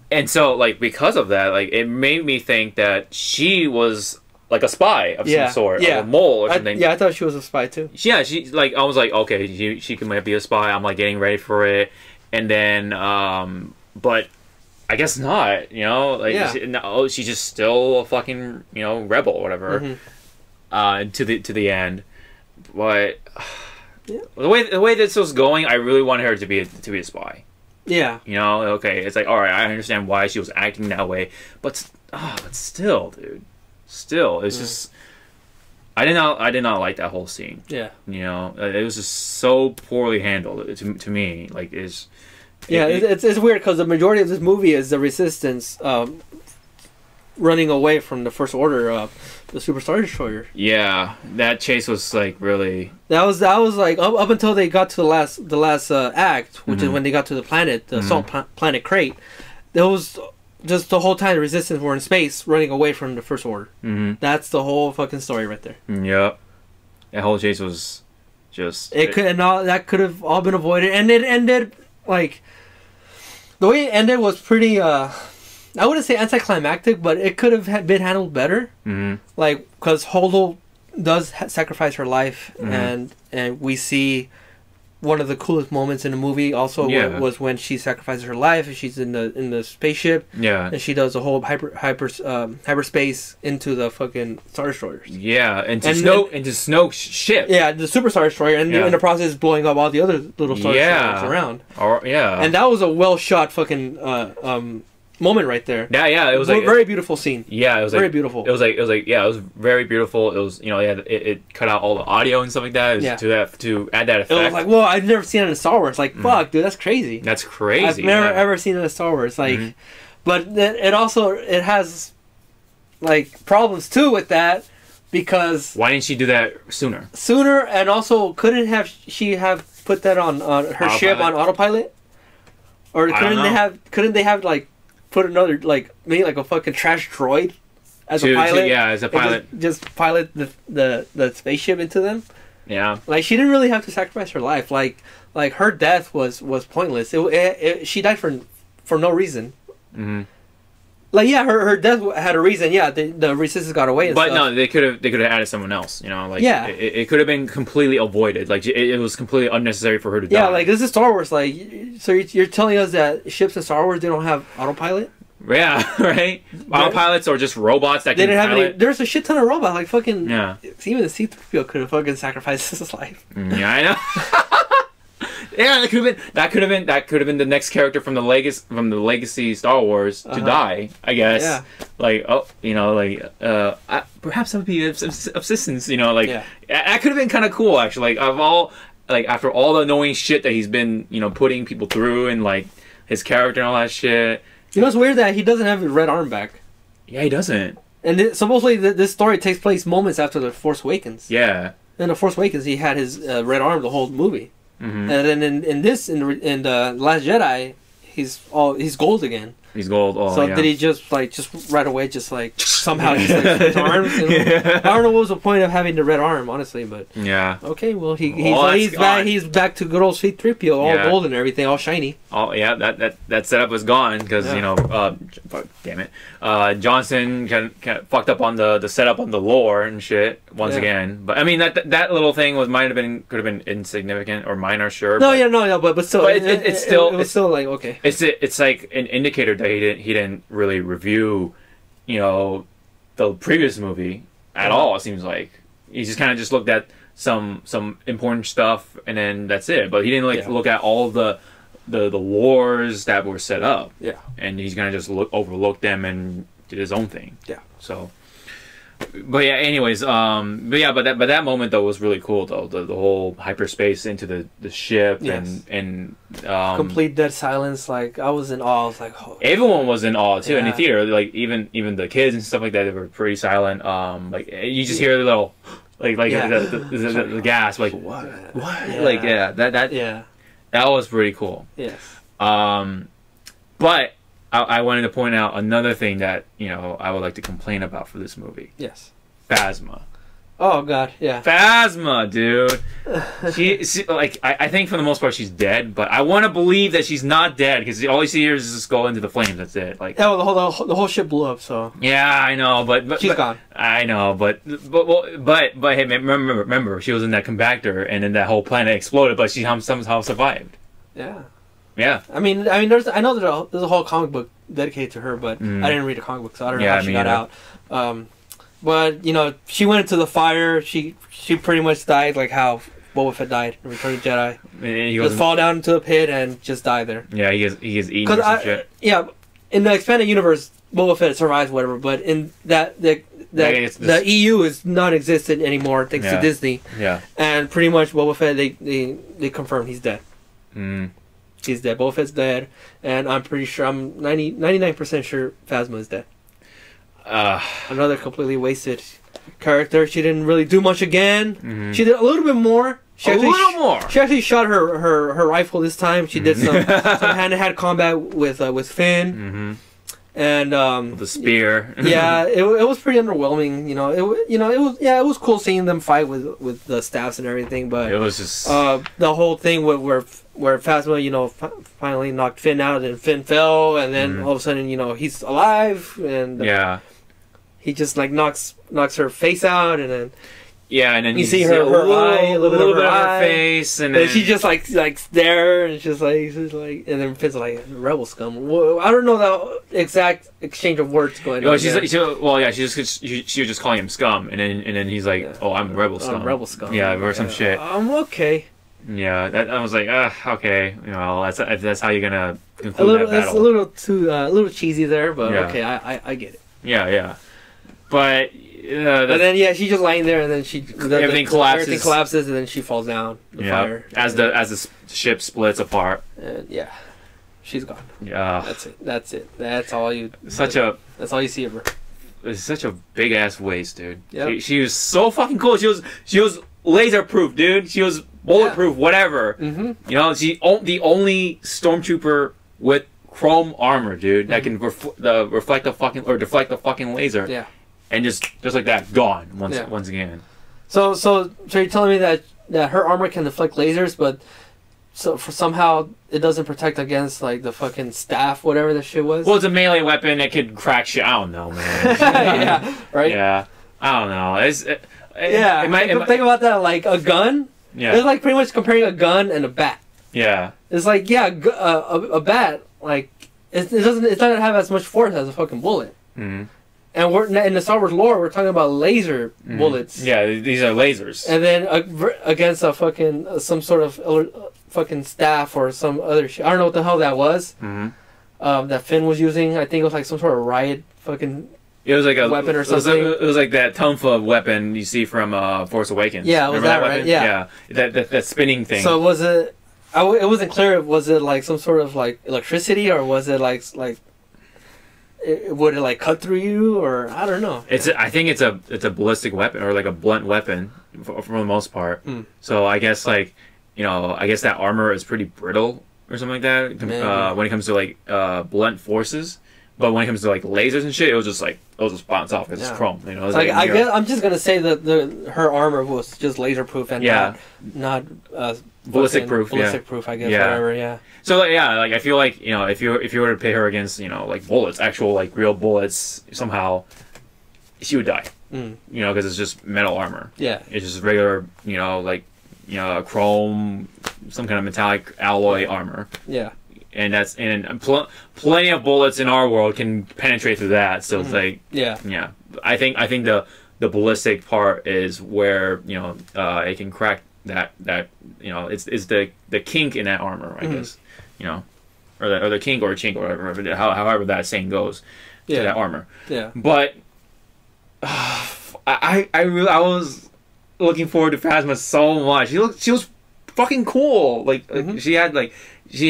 And so, because of that, it made me think that she was like a spy of some sort, or a mole or something. I thought she was a spy too. Yeah, I was like, okay, she might be a spy. I'm getting ready for it, and then, but I guess not. She's just still a fucking rebel or whatever. To the end, but the way this was going, I really wanted her to be a spy. Yeah, okay, it's like, all right, I understand why she was acting that way, but still, dude, it's just I did not like that whole scene. Yeah, it was just so poorly handled to me. It's weird because the majority of this movie is the Resistance running away from the First Order, the Super Star Destroyer. Yeah, that chase was really. That was up until they got to the last act, which is when they got to the planet, the salt planet Crate. There was just the whole time the Resistance were in space, running away from the First Order. That's the whole fucking story right there. Yep, that whole chase was just. That could have all been avoided, and it ended the way it ended was pretty. I wouldn't say anticlimactic, but it could have been handled better. Because Holdo does sacrifice her life, and we see one of the coolest moments in the movie. Also, was when she sacrifices her life. And she's in the spaceship. Yeah, and she does the whole hyperspace into the fucking Star Destroyers. Yeah, into Snoke's ship. Yeah, the Super Star Destroyer, and in the process blowing up all the other little Star Destroyers around. And that was a well shot fucking moment right there. Yeah. It was like very beautiful scene. Yeah, it was very like, beautiful. It was like yeah, it was very beautiful. It was it cut out all the audio and stuff like that. To add that effect. It was like, well, I've never seen it in Star Wars. Like, fuck, dude, that's crazy. That's crazy. I've never ever seen it in Star Wars. Like, but it also has like problems too with that because why didn't she do that sooner? Sooner, and also couldn't she have put that on her ship on autopilot? Or couldn't they have like put another like maybe like a fucking trash droid as a pilot? As a pilot, just pilot the spaceship into them. Yeah, like she didn't really have to sacrifice her life. Like her death was pointless. She died for no reason. Mm-hmm. Like her death had a reason. Yeah, the resistance got away. But no, they could have added someone else. You know, like it could have been completely avoided. Like it was completely unnecessary for her to die. Yeah, like this is Star Wars. Like so you're telling us that ships in Star Wars they don't have autopilot? Yeah, right. Autopilots or just robots that they can didn't pilot. have any. There's a shit ton of robots. Like fucking even the C-3PO could have fucking sacrificed his life. Yeah, I know. Yeah, that could have been the next character from the legacy Star Wars to die. I guess. Yeah. Like perhaps that would be of assistance. You know, like that could have been kind of cool actually. Like after all the annoying shit that he's been putting people through and like his character and all that shit. You know, it's weird that he doesn't have his red arm back. Yeah, he doesn't. And supposedly this story takes place moments after the Force Awakens. Yeah. In the Force Awakens, he had his red arm the whole movie. Mm-hmm. And then in the Last Jedi, he's gold again. He's gold. Oh, so did he just right away somehow switch arms? I don't know what was the point of having the red arm, honestly, but okay, well he's back to good old C-3PO, all gold and everything, all shiny. Oh yeah, that setup was gone because damn it, Johnson kind of fucked up on the setup on the lore and shit once again. But I mean that little thing could have been insignificant or minor, sure. No, but still, it's still like okay. It's like an indicator that he didn't really review, the previous movie at all. It seems like he just kind of just looked at some important stuff and then that's it. But he didn't look at all the wars that were set up. Yeah, and he's gonna just overlook them and did his own thing. Yeah. So, but yeah. Anyways, but that moment though was really cool though. The whole hyperspace into the ship and complete dead silence. Like I was in awe. I was like, oh, everyone was in awe too in the theater. Like even the kids and stuff like that. They were pretty silent. Like you just hear the little the gasp. Like what? Yeah. That was pretty cool. Yes. But I wanted to point out another thing that I would like to complain about for this movie. Yes. Phasma. Oh God, yeah. Phasma, dude. She I think for the most part she's dead, but I want to believe that she's not dead because all you see here is just go into the flames. That's it. Like the whole ship blew up. So yeah, I know, but she's gone. I know, but hey, remember she was in that compactor and then that whole planet exploded, but she somehow survived. Yeah. Yeah. I mean, I know there's a whole comic book dedicated to her, but I didn't read a comic book, so I don't know how she got out. But she went into the fire. She pretty much died like how Boba Fett died in Return of the Jedi. He just fall down into a pit and just die there. Yeah, he gets eaten or some shit. Yeah, in the expanded universe, Boba Fett survives whatever, but in the EU is non-existent anymore thanks to Disney. Yeah, and pretty much Boba Fett they confirmed he's dead. He's dead. Boba Fett's dead, and I'm pretty sure I'm 99% sure Phasma is dead. Another completely wasted character. She didn't really do much again. Mm-hmm. She did a little bit more. She actually shot her rifle this time. She did some hand-to-hand combat with Finn. Mm-hmm. And the spear. Yeah, it was pretty underwhelming. It was cool seeing them fight with the staffs and everything, but it was just the whole thing where Phasma finally knocked Finn out and Finn fell, and then all of a sudden he's alive and he just like knocks her face out, and then and then you see her eye, a little bit of her face, and then she just like there, and she's like, and then Finn's like rebel scum. I don't know the exact exchange of words going on. She was just calling him scum, and then he's like, oh, I'm rebel scum. Rebel scum. Yeah, or some shit. I'm okay. Yeah, that I was like, okay, you know, that's how you're gonna A conclude little, that it's battle. a little too, a little cheesy there, but Yeah. okay, I get it. Yeah, yeah. But But then yeah, she's just lying there, and then Everything collapses. Everything collapses, and then she falls down. The fire. as the ship splits apart. And yeah, she's gone. Yeah, That's it. That's it. That's all you. That's all you see of her. it's such a big ass waste, dude. Yep. She was so fucking cool. She was laser proof, dude. She was bulletproof, whatever. Mm-hmm. You know, the only stormtrooper with chrome armor, dude, that can reflect the fucking or deflect the fucking laser. Yeah. And just like that, gone Yeah. once again. So you're telling me that her armor can deflect lasers, but somehow it doesn't protect against like the fucking staff, whatever the shit was. Well, it's a melee weapon that could crack shit. I don't know, man. Yeah. Right. Yeah. I don't know. Think about that, like a gun. Yeah. It's like pretty much comparing a gun and a bat. Yeah. It's like a bat, like it doesn't have as much force as a fucking bullet. Mm-hmm. And we're in the Star Wars lore, we're talking about laser bullets. Yeah, these are lasers. And then against a fucking some sort of fucking staff or some other shit. I don't know what the hell that was. Mm-hmm. That Finn was using. I think it was like some sort of riot fucking. It was like a weapon or something. It was like that Tonfa weapon you see from Force Awakens. Yeah, was Remember that right? weapon? Yeah. That spinning thing. So was it? It wasn't clear. Was it like some sort of like electricity, or was it like would it like cut through you, or I don't know. I think it's a ballistic weapon or like a blunt weapon for the most part. So I guess I guess that armor is pretty brittle or something like that when it comes to like blunt forces. But when it comes to like lasers and shit, it'll just bounce off because it's chrome. You know, it's I guess I'm just gonna say that her armor was just laser proof and not ballistic proof. Ballistic proof, I guess. Whatever. Yeah. So like I feel like if you were to pit her against like bullets, actual like real bullets, somehow she would die. Because it's just metal armor. Yeah. It's just regular chrome, some kind of metallic alloy armor. Yeah. And plenty of bullets in our world can penetrate through that. So it's like yeah. I think the ballistic part is where it can crack that it's the kink in that armor, I guess, or the kink or chink or whatever, however that saying goes to that armor. Yeah. But I was looking forward to Phasma so much. She was fucking cool. She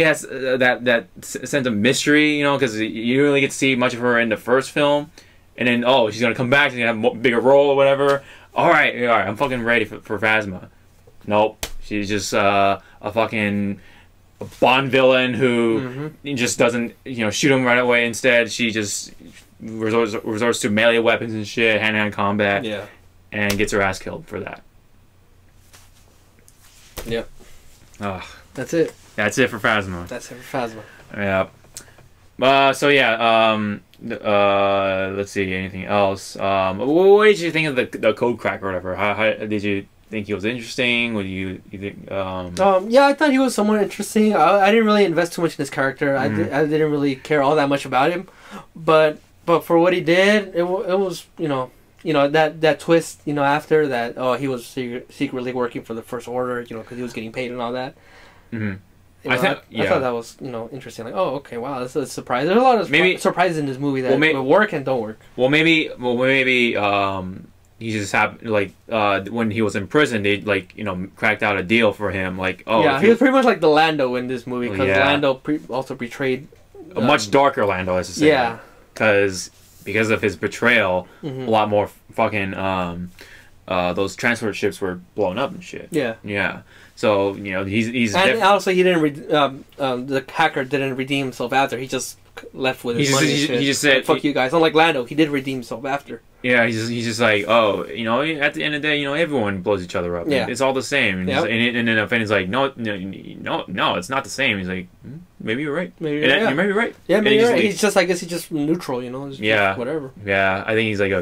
has that sense of mystery, because you don't really get to see much of her in the first film, and then she's gonna come back, she's gonna have a bigger role or whatever. All right, I'm fucking ready for Phasma. Nope, she's just a fucking Bond villain who just doesn't shoot him right away. Instead, she just resorts to melee weapons and shit, hand-to-hand combat, and gets her ass killed for that. Yep. Ugh. That's it. That's it for Phasma. That's it for Phasma. Yeah. So yeah. Let's see. Anything else? What did you think of the code crack or whatever? How did you think he was interesting? What do you think? Yeah, I thought he was somewhat interesting. I didn't really invest too much in his character. I didn't really care all that much about him, but for what he did, it was that twist after that. He was secretly working for the First Order, because he was getting paid and all that. I thought that was interesting. Like, okay, wow, that's a surprise. There's a lot of surprises in this movie that work and don't work. Well, maybe he just happened when he was in prison, they cracked out a deal for him. He was pretty much like the Lando in this movie, because Lando also betrayed a much darker Lando, as to say. Yeah, because of his betrayal, a lot more fucking those transport ships were blown up and shit. Yeah. So he's and also he didn't the hacker didn't redeem himself after. He just left with his money. He just said, "Fuck you guys." Unlike Lando, he did redeem himself after. Yeah, he's just like, at the end of the day, everyone blows each other up. Yeah. It's all the same. And then Finn's like, no, it's not the same. He's like, maybe you're right. You might be right. Yeah, maybe you're right. He's just, I guess he's just neutral, just whatever. Yeah, I think he's like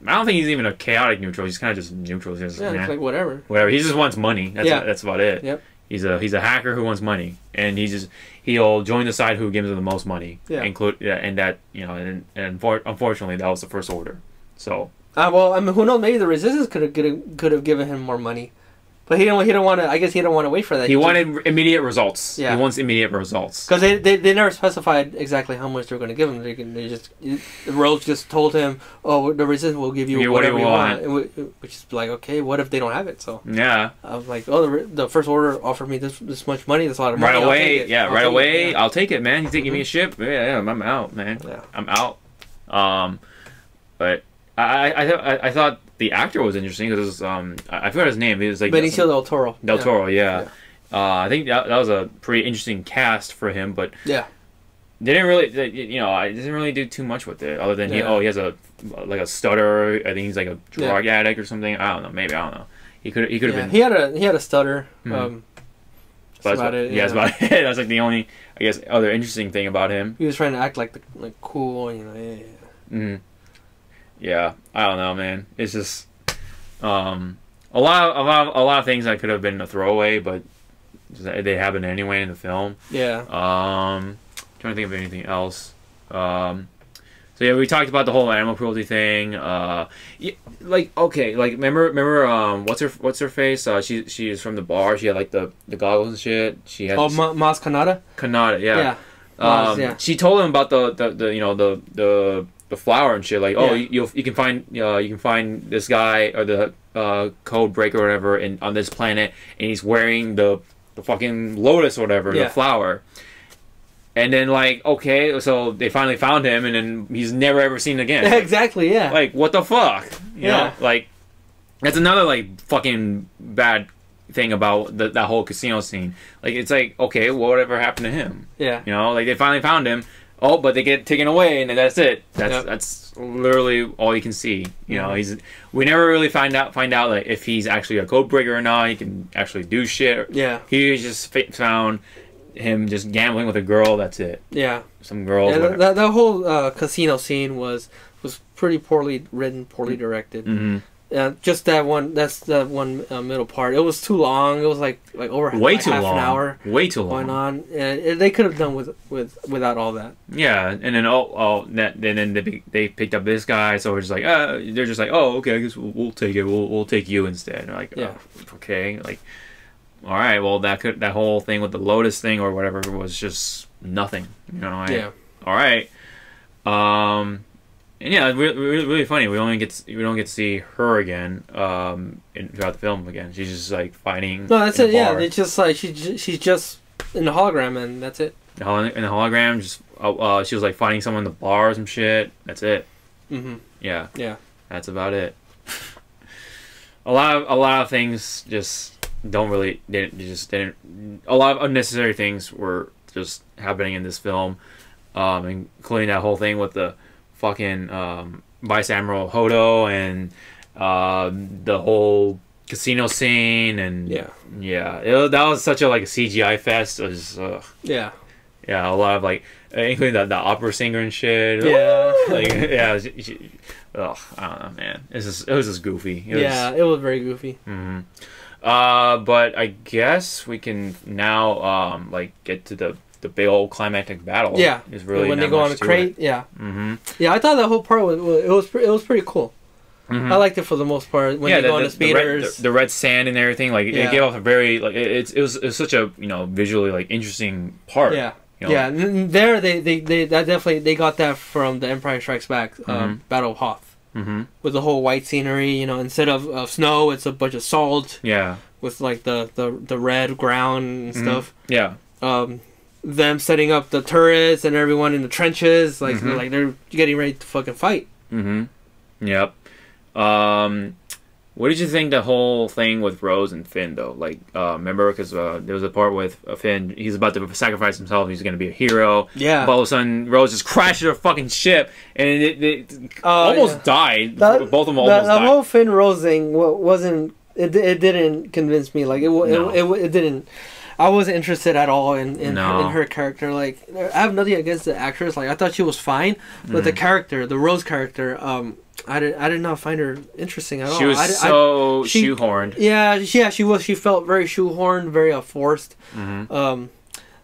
I don't think he's even a chaotic neutral. He's kind of just neutral. He's just, it's like whatever. Whatever. He just wants money. That's about it. Yep. He's a hacker who wants money, and he'll join the side who gives him the most money. Yeah. And that and unfortunately that was the First Order. So. Well, I mean, who knows? Maybe the Resistance could have given him more money, But he don't want to. I guess he don't want to wait for that. He wanted immediate results. Yeah. He wants immediate results. Because they never specified exactly how much they were going to give him. Rose just told him, "Oh, the Resistance will give you whatever you want," which is like, okay, what if they don't have it? So yeah, I was like, oh, the First Order offered me this much money. That's a lot of money. Right away, right away. Yeah. I'll take it, man. He's taking me a ship. Yeah, I'm out, man. Yeah. I'm out. But I thought the actor was interesting because I forgot his name. He was like Benicio del Toro. Del Toro, yeah. I think that was a pretty interesting cast for him, but yeah, they didn't really, I didn't really do too much with it other than he has a stutter. I think he's like a drug addict or something. I don't know. Maybe I don't know. He could have been. He had a stutter. But that's about it. Yeah, that's about it. That's like the only, I guess, other interesting thing about him. He was trying to act like cool, Yeah, I don't know, man. It's just a lot of things that could have been a throwaway, but they happen anyway in the film. Yeah. Trying to think of anything else. So yeah, we talked about the whole animal cruelty thing. Remember what's her face? She is from the bar. She had like the goggles and shit. She had Maz Kanata. Kanata, yeah. Yeah. She told him about the flower and shit. Like, you can find this guy or the code breaker or whatever on this planet, and he's wearing the fucking lotus or whatever, the flower. And then so they finally found him, and then he's never ever seen again. Exactly, yeah. Like, what the fuck? You know? Like, that's another fucking bad thing about that whole casino scene. Like, it's like, okay, whatever happened to him? Yeah. They finally found him. Oh, but they get taken away, and that's it. That's literally all you can see. We never really find out like if he's actually a code breaker or not. He can actually do shit. Yeah. He just found him just gambling with a girl. That's it. Yeah. Some girls. Yeah, that whole casino scene was pretty poorly written, poorly directed. Mm-hmm. Just that one. That's that one middle part. It was too long. It was like over way too half long. An hour. Way too long. Going on, and they could have done without all that. Yeah, and then then they picked up this guy, so we're just like, they're just like, oh, okay, I guess we'll take it. We'll take you instead. And like, okay, like, all right, well that whole thing with the Lotus thing or whatever was just nothing. All right. And yeah, it's really funny. We don't get to see her again throughout the film again. She's just like fighting. No, that's it. Yeah, it's just like she's just in the hologram, and that's it. In the hologram, just she was like fighting someone in the bar or some shit. That's it. Mm-hmm. Yeah. Yeah. That's about it. a lot of things just didn't. A lot of unnecessary things were just happening in this film, including that whole thing with the fucking Vice Admiral Hodo and the whole casino scene and that was such a CGI fest. It was a lot of including the opera singer and shit. I don't know, man. It was just goofy. It was very goofy. Mm-hmm. But I guess we can now get to the big old climactic battle. Yeah, is really when they go on the crate. Yeah, mm-hmm. Yeah. I thought that whole part was pretty cool. Mm-hmm. I liked it for the most part. When they go on the speeders, the red sand and everything. It gave off a very it was such a visually interesting part. Yeah. And there they got that from the Empire Strikes Back Battle of Hoth with the whole white scenery. Instead of snow, it's a bunch of salt. Yeah, with the red ground and stuff. Yeah. Them setting up the turrets and everyone in the trenches, they're getting ready to fucking fight. Mm-hmm. Yep. What did you think the whole thing with Rose and Finn though? Remember because there was a part with Finn. He's about to sacrifice himself. He's going to be a hero. Yeah. But all of a sudden, Rose just crashed their fucking ship and it almost died. Both of them almost died. The whole Finn Rose thing wasn't. It didn't convince me. It didn't. I wasn't interested at all in her character. I have nothing against the actress. I thought she was fine, but the character, the Rose character, I did not find her interesting at all. She was shoehorned. Yeah, she was. She felt very shoehorned, very forced. Mm-hmm.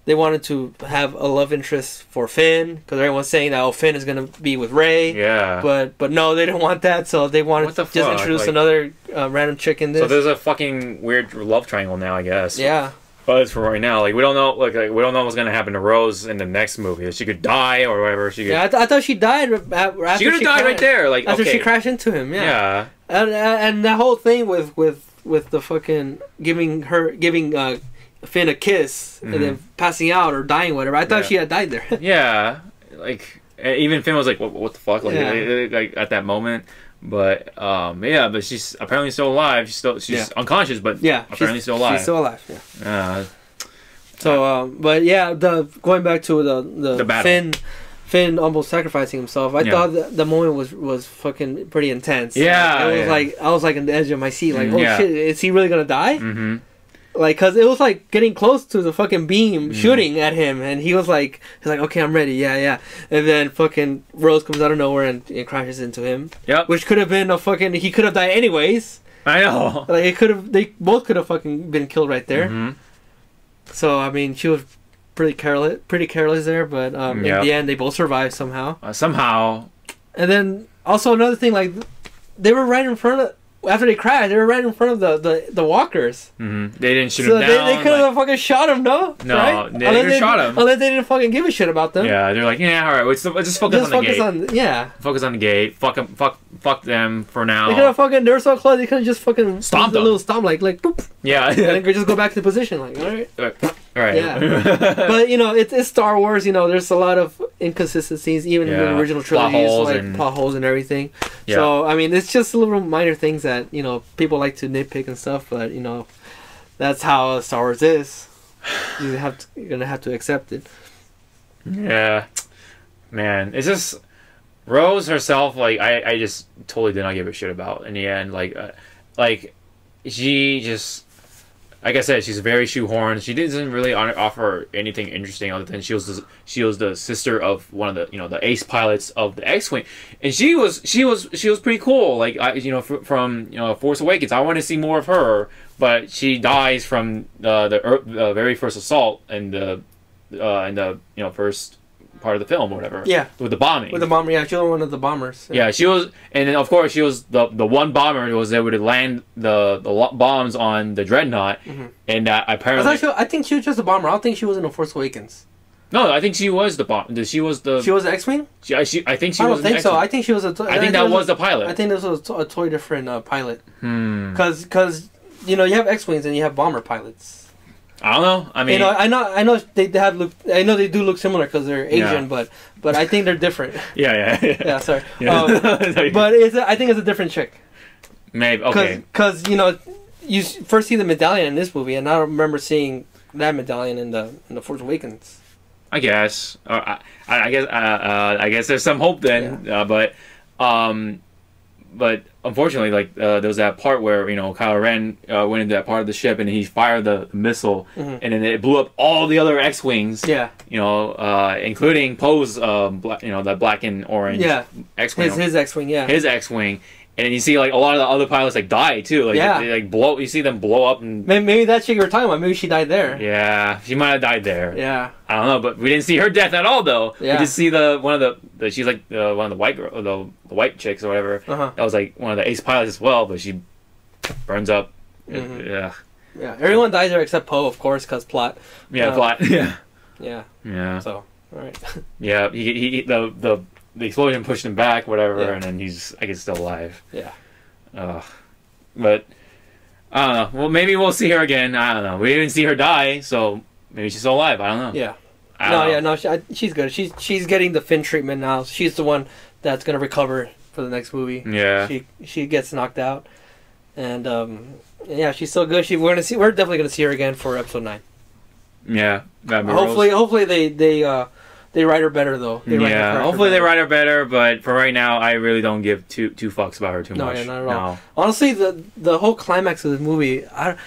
they wanted to have a love interest for Finn because everyone's saying that Finn is gonna be with Rey. Yeah. But no, they didn't want that, so they wanted to just introduce like, another random chick in this. So there's a fucking weird love triangle now, I guess. Yeah. But for right now, like we don't know, like we don't know what's gonna happen to Rose in the next movie. She could die or whatever. She could. Yeah, I thought she died. After she could have died right there, like after she crashed into him. Yeah. And that whole thing with the fucking giving Finn a kiss and then passing out or dying, whatever. I thought she had died there. Yeah, like even Finn was like, "What the fuck?" Like at that moment. But but she's apparently still alive. She's unconscious, but apparently still alive. She's still alive. Yeah. So, but yeah, going back to the Finn almost sacrificing himself. I thought the moment was fucking pretty intense. Yeah, it was like I was like on the edge of my seat, like, oh shit, is he really gonna die? Mm-hmm. Like, cause it was like getting close to the fucking beam shooting at him, and he's like, okay, I'm ready, yeah. And then fucking Rose comes out of nowhere and crashes into him. Yep. Which could have been he could have died anyways. I know. Like they both could have fucking been killed right there. Mm-hmm. So I mean, she was pretty careless there, but in the end, they both survived somehow. Somehow. And then also another thing, like they were right in front of. After they crashed, they were right in front of the walkers. Mm-hmm. They didn't shoot him down. They could have fucking shot him, no? No, right? they could have shot him. Unless they didn't fucking give a shit about them. Yeah, they're like, yeah, all right, let's just focus on the gate. Focus on the gate. Fuck them for now. They could have fucking. They were so close. They could have just fucking stomped a little stomp, like boop. Yeah, and then just go back to the position, like all right. All right. Yeah. But it's Star Wars. There's a lot of inconsistencies, even in the original trilogies, plot holes and everything. Yeah. So I mean, it's just little minor things that people like to nitpick and stuff, but that's how Star Wars is. You're gonna have to accept it. Yeah, man, it's just Rose herself. Like I just totally did not give a shit about in the end. Like she just. Like I said, she's very shoehorned. She doesn't really offer anything interesting other than she was the sister of one of the the ace pilots of the X-wing, and she was pretty cool. Like from Force Awakens, I want to see more of her, but she dies from the very first assault and the first part of the film or whatever. Yeah. With the bombing. With the bomber, yeah. She was one of the bombers. Yeah, she was, and then of course she was the one bomber who was able to land the bombs on the dreadnought, and apparently. I think she was just a bomber. I don't think she was in the Force Awakens. No, I think she was the bomb. She was the. She was the X-wing. I think she was. I don't think so. I think she was a. I think that was the pilot. I think this was a totally different pilot. Because you have X-wings and you have bomber pilots. I don't know. I mean, I know they do look similar because they're Asian, but I think they're different. Yeah. Sorry. Yeah. But I think it's a different chick. Maybe because you first see the medallion in this movie, and I don't remember seeing that medallion in the Force Awakens. I guess. I guess there's some hope then, but unfortunately, like there was that part where Kylo Ren went into that part of the ship and he fired the missile, and then it blew up all the other X-wings. Yeah. Including Poe's the black and orange. X-wing. His X-wing. Yeah. His X-wing. And then you see like a lot of the other pilots like die too. Like they like blow. You see them blow up and maybe that chick you were talking about. Maybe she died there. Yeah, she might have died there. Yeah, I don't know, but we didn't see her death at all though. Yeah. We just see one of the she's like one of the white girl, the white chicks or whatever. That was like one of the ace pilots as well, but she burns up. Yeah. Yeah. Everyone dies there except Poe, of course, because plot. Yeah, plot. Yeah. Yeah. So all right. Yeah, he the explosion pushed him back, whatever, and then he's, I guess, still alive. Yeah. But, I don't know. Well, maybe we'll see her again. I don't know. We didn't see her die, so maybe she's still alive. I don't know. Yeah. She's good. She's getting the Finn treatment now. She's the one that's going to recover for the next movie. Yeah. She gets knocked out. And, she's still good. We're definitely going to see her again for episode 9. Yeah. Hopefully they write her better though. Hopefully they write her better, but for right now, I really don't give two fucks about her too much. No, not at all. Honestly, the whole climax of the movie, I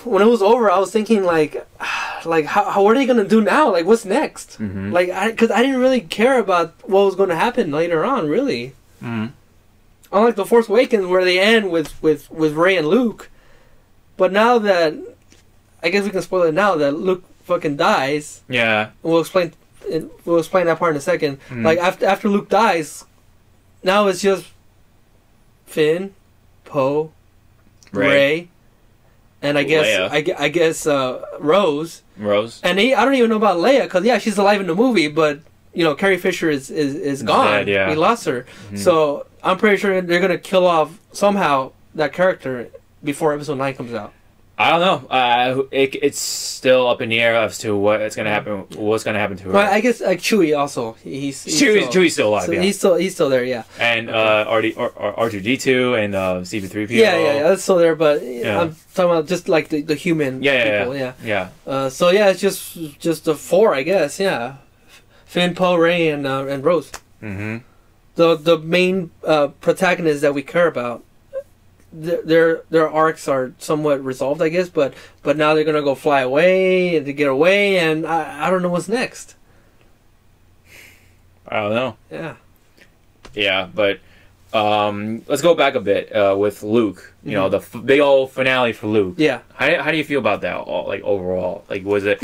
when it was over, I was thinking like how what are they gonna do now? Like what's next? Because I didn't really care about what was going to happen later on, really. Unlike the Force Awakens, where they end with Rey and Luke, but now that I guess we can spoil it now that Luke fucking dies. Yeah. We'll explain that part in a second. Mm. Like after Luke dies, now it's just Finn, Poe, Rey, and I guess Leia. I guess Rose. Rose. And I don't even know about Leia because yeah, she's alive in the movie, but you know Carrie Fisher is gone. Dead, yeah. We lost her, so I'm pretty sure they're gonna kill off somehow that character before Episode 9 comes out. I don't know. It's still up in the air as to what's gonna happen. What's gonna happen to her? Well, I guess like Chewie also. Chewie's still alive. So yeah. He's still there. Yeah. And R2D2 and C3PO. Yeah, that's still there. But I'm talking about just like the human people. Yeah. So yeah, it's just the 4, I guess. Yeah. Finn, Poe, Rey, and Rose. Mm-hmm. The main protagonists that we care about. Their arcs are somewhat resolved, I guess, but now they're gonna go fly away and to get away, and I don't know what's next. I don't know. Yeah, but let's go back a bit with Luke. You know, the big old finale for Luke. Yeah. How do you feel about that? Like overall, like was it?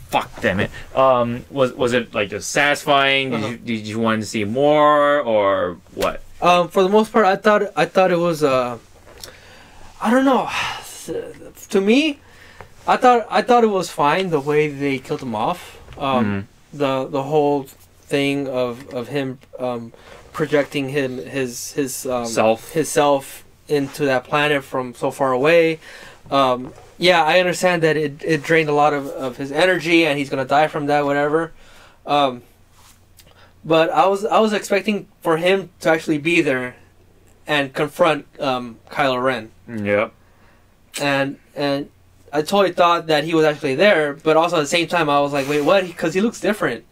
Fuck, damn it. Was it like just satisfying? Did you want to see more or what? For the most part, I thought it was I don't know. To me, I thought it was fine the way they killed him off. The whole thing of him projecting his self into that planet from so far away. Yeah, I understand that it drained a lot of his energy and he's gonna die from that, whatever. But I was expecting for him to actually be there and confront Kylo Ren. Yep. And I totally thought that he was actually there, but also at the same time I was like, wait, what? Because he looks different.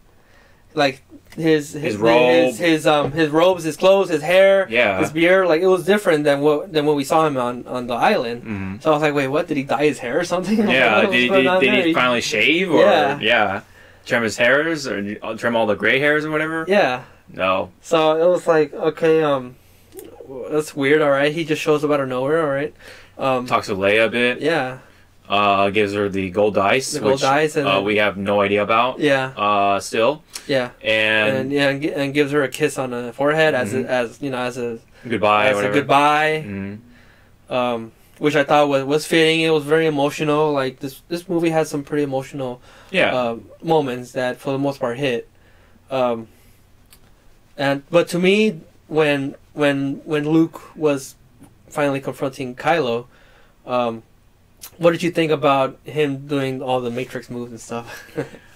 Like his robe, his robes, his clothes, his hair, his beard, like it was different than what we saw him on the island. So I was like, wait, what? Did he dye his hair or something? Yeah, did he finally shave or trim his hairs or trim all the gray hairs or whatever? Yeah. No. So it was like, okay, that's weird. All right, he just shows up out of nowhere. All right. Talks to Leia a bit. Yeah. Gives her the gold dice. Gold dice, and we have no idea about. Yeah. Still. Yeah. And gives her a kiss on the forehead as a goodbye. As a goodbye. Which I thought was fitting. It was very emotional. Like this movie has some pretty emotional moments that for the most part hit. But to me, when Luke was finally confronting Kylo, what did you think about him doing all the Matrix moves and stuff?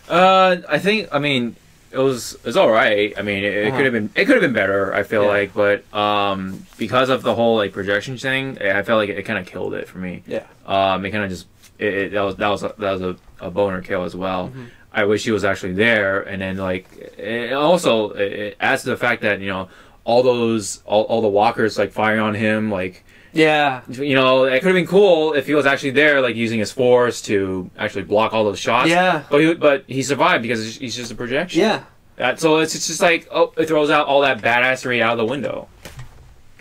I mean, it was all right. I mean, it could have been better. I feel like, but because of the whole like projection thing, I felt like it kind of killed it for me. Yeah. It kind of just that was a boner kill as well. I wish he was actually there, and then like it adds to the fact that all the walkers like firing on him like. Yeah. It could have been cool if he was actually there, like using his force to actually block all those shots. Yeah. But he survived because he's just a projection. Yeah. So it's just like, it throws out all that badassery out of the window.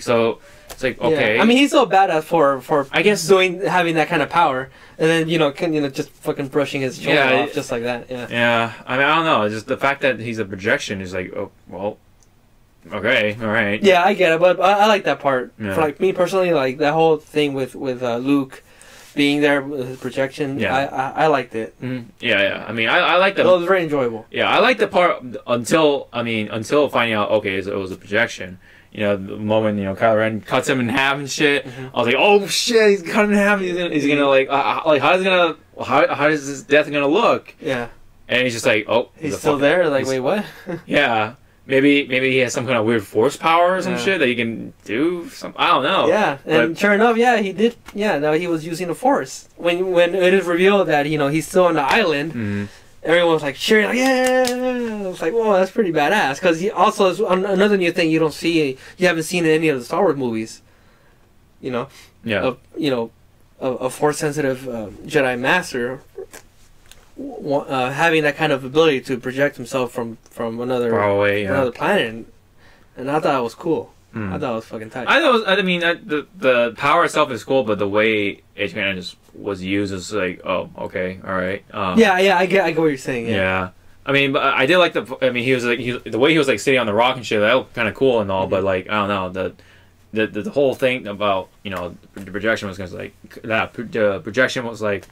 So it's like, okay. Yeah. I mean, he's so badass for I guess having that kind of power, and then just fucking brushing his shoulder off just like that. Yeah. Yeah. I mean, I don't know. Just the fact that he's a projection is like, oh well. Okay, all right. Yeah, I get it, but I like that part. Yeah. For like me personally, like that whole thing with Luke being there with his projection. Yeah, I liked it. Yeah. I mean, I liked that. It was very enjoyable. Yeah, I liked the part until finding out. Okay, it was a projection. The moment Kylo Ren cuts him in half and shit. I was like, oh shit, he's cut in half. He's gonna like how is his death gonna look? Yeah. And he's just like, oh, he's still there. Like, wait, what? Yeah. Maybe he has some kind of weird force power or some shit that he can do. I don't know. Yeah, and sure enough, he did. Yeah, no, he was using the force. When it is revealed that he's still on the island, everyone was like cheering, like yeah. I was like, whoa, that's pretty badass. Because he also is another new thing you haven't seen in any of the Star Wars movies. Yeah. A force sensitive Jedi Master. Having that kind of ability to project himself from another planet, and I thought it was cool. I thought it was fucking tight. I thought it was, I mean, the power itself is cool, but the way it kind of just was used is like, oh, okay, all right. Yeah, I get what you're saying. Yeah. I mean, but I did like he was like the way he was like sitting on the rock and shit. That was kind of cool and all, but like I don't know the whole thing about the projection was like that. The projection was like,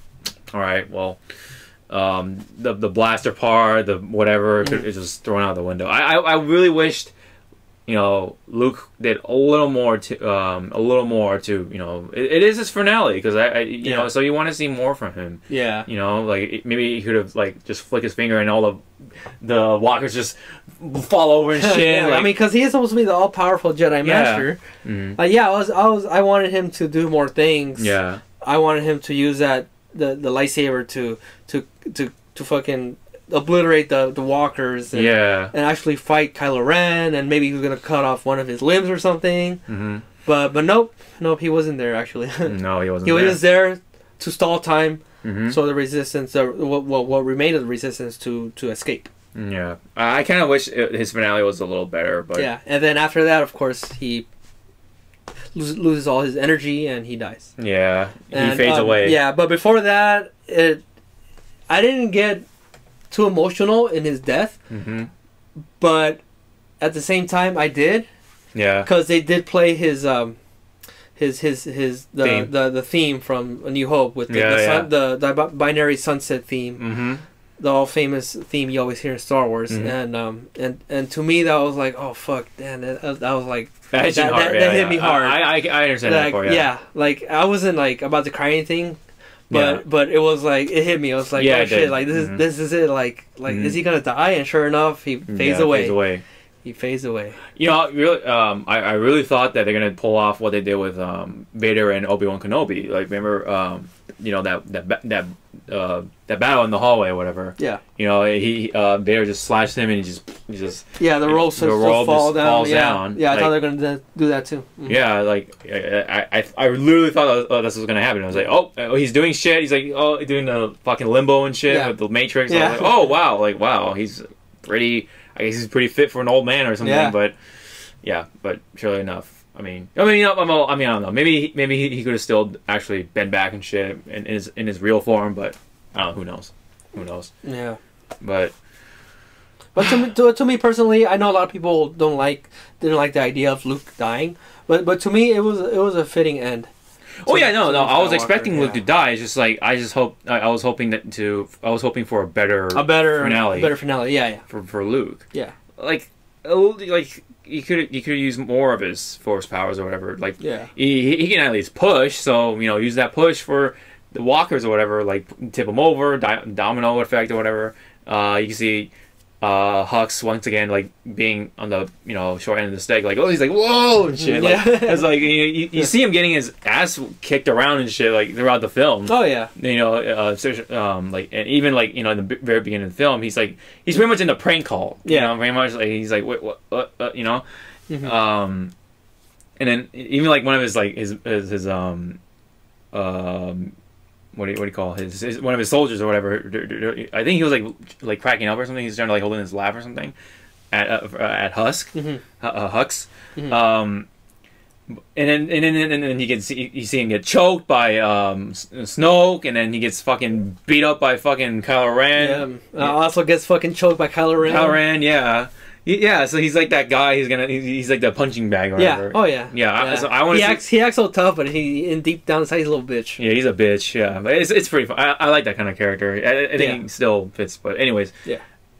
all right, well, the blaster part, the whatever, it's just thrown out the window. I really wished Luke did a little more to it is his finale because so you want to see more from him. Yeah. Like maybe he could have like just flick his finger and all the walkers just fall over and shit. Yeah, like, I mean, because he is supposed to be the all-powerful Jedi Master. I wanted him to do more things. Yeah. I wanted him to use the lightsaber to fucking obliterate the walkers and actually fight Kylo Ren, and maybe he was gonna cut off one of his limbs or something. But nope, he wasn't there actually. No, he wasn't. He was just there to stall time, so the resistance, what remained of the resistance, to escape. Yeah, I kind of wish his finale was a little better, but yeah, and then after that, of course, he loses all his energy and he dies. Yeah, he fades away. Yeah, but before that, I didn't get too emotional in his death, but at the same time I did, because they did play his theme from A New Hope with the binary sunset theme, the all famous theme you always hear in Star Wars, and to me that was like, oh fuck, damn, that was like that hit me hard. I understand that part. Yeah, like I wasn't like about to cry or anything. But it was like, it hit me. I was like, oh shit, like this is it. Like is he gonna die? And sure enough, he fades away. He fades away. Really, I really thought that they're gonna pull off what they did with Vader and Obi-Wan Kenobi. Like, remember, that battle in the hallway or whatever. Yeah. Vader just slashed him and he just the rope falls down. Yeah, I thought they were gonna do that too. Yeah, like I literally thought this was gonna happen. I was like, oh, he's doing shit. He's like, oh, doing the fucking limbo and shit with the Matrix. I was like, oh wow, he's pretty. I guess he's pretty fit for an old man or something. But surely enough. I don't know. Maybe he could have still actually been back and shit in his real form, but I don't know. Who knows? Yeah. But to me personally, I know a lot of people didn't like the idea of Luke dying, but to me it was a fitting end. I was expecting Luke to die. It's just like I was hoping for a better finale. A better finale. Yeah. For Luke. Yeah. Like you could use more of his force powers or whatever. Like he can at least push. So use that push for the walkers or whatever. Like tip them over, domino effect or whatever. You can see Hux once again like being on the short end of the stick. Like he's like whoa and shit. Like, it's like you see him getting his ass kicked around and shit like throughout the film. Oh yeah. Like and even like in the very beginning of the film, he's pretty much in the prank call. Very much like he's like what. And then even like one of his like his what do you call his one of his soldiers or whatever? I think he was like cracking up or something. He's trying to like hold in his laugh or something at Hux. And then you see him get choked by Snoke, and then he gets fucking beat up by fucking Kylo Ren. Also gets fucking choked by Kylo Ren. Yeah, so he's like that guy. He's like the punching bag or whatever. Yeah. Oh yeah. Yeah. So I want to. He acts so tough, but deep down inside he's a little bitch. Yeah, he's a bitch. Yeah, but it's pretty fun. I like that kind of character. I think he still fits. But anyways,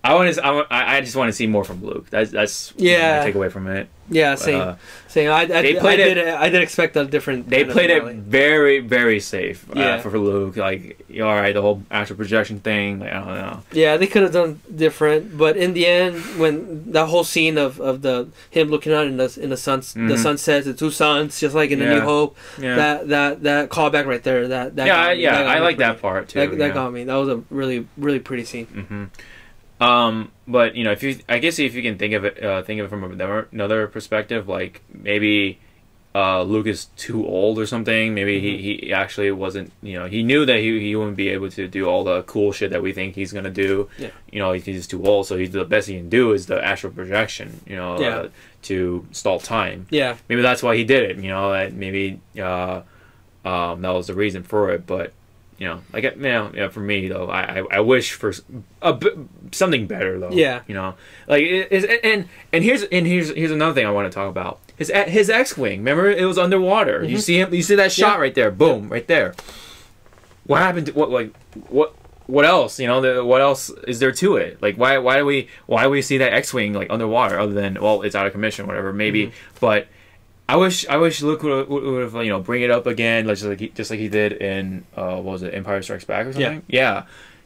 I just want to see more from Luke. That's my takeaway from it. Yeah, same. I did expect a different. They played it very, very safe for Luke. Like, all right, the whole astral projection thing. Like, I don't know. Yeah, they could have done different, but in the end, when that whole scene of him looking out in the sunset, the two suns, just like in A New Hope, that callback right there. I like that part too. That got me. That was a really, really pretty scene. But if you can think of it from another perspective, like maybe Luke is too old or something. Maybe he actually wasn't, you know, he knew that he wouldn't be able to do all the cool shit that we think he's gonna do. Yeah. You know, he's too old, so the best he can do is the astral projection, you know, to stall time. Yeah. Maybe that's why he did it, you know, that maybe that was the reason for it, but you know, like, you know, yeah, for me though, I wish for something better though. Yeah. You know, like and here's another thing I want to talk about. His X-wing. Remember, it was underwater. Mm-hmm. You see him. You see that shot right there. Boom, right there. What happened to what else? You know, what else is there to it? Like, why do we see that X-wing like underwater? Other than, well, it's out of commission, whatever, maybe. But I wish Luke would have, you know, bring it up again, just like he did in what was it, Empire Strikes Back or something? Yeah.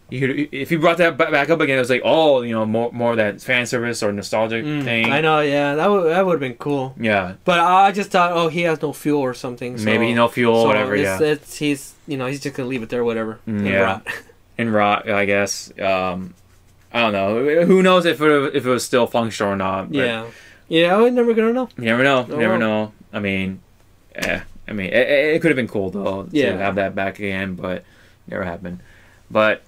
If he brought that back up again, it was like, oh, you know, more of that fan service or nostalgic thing. I know, yeah, that would have been cool. Yeah, but I just thought, oh, he has no fuel or something. So, maybe no fuel, so whatever. He's you know, he's just gonna leave it there, whatever. And rot, I guess. I don't know. Who knows if it was still functional or not? Yeah, we're never gonna know. You never know. Never know. I mean, it could have been cool though to have that back again, but never happened. But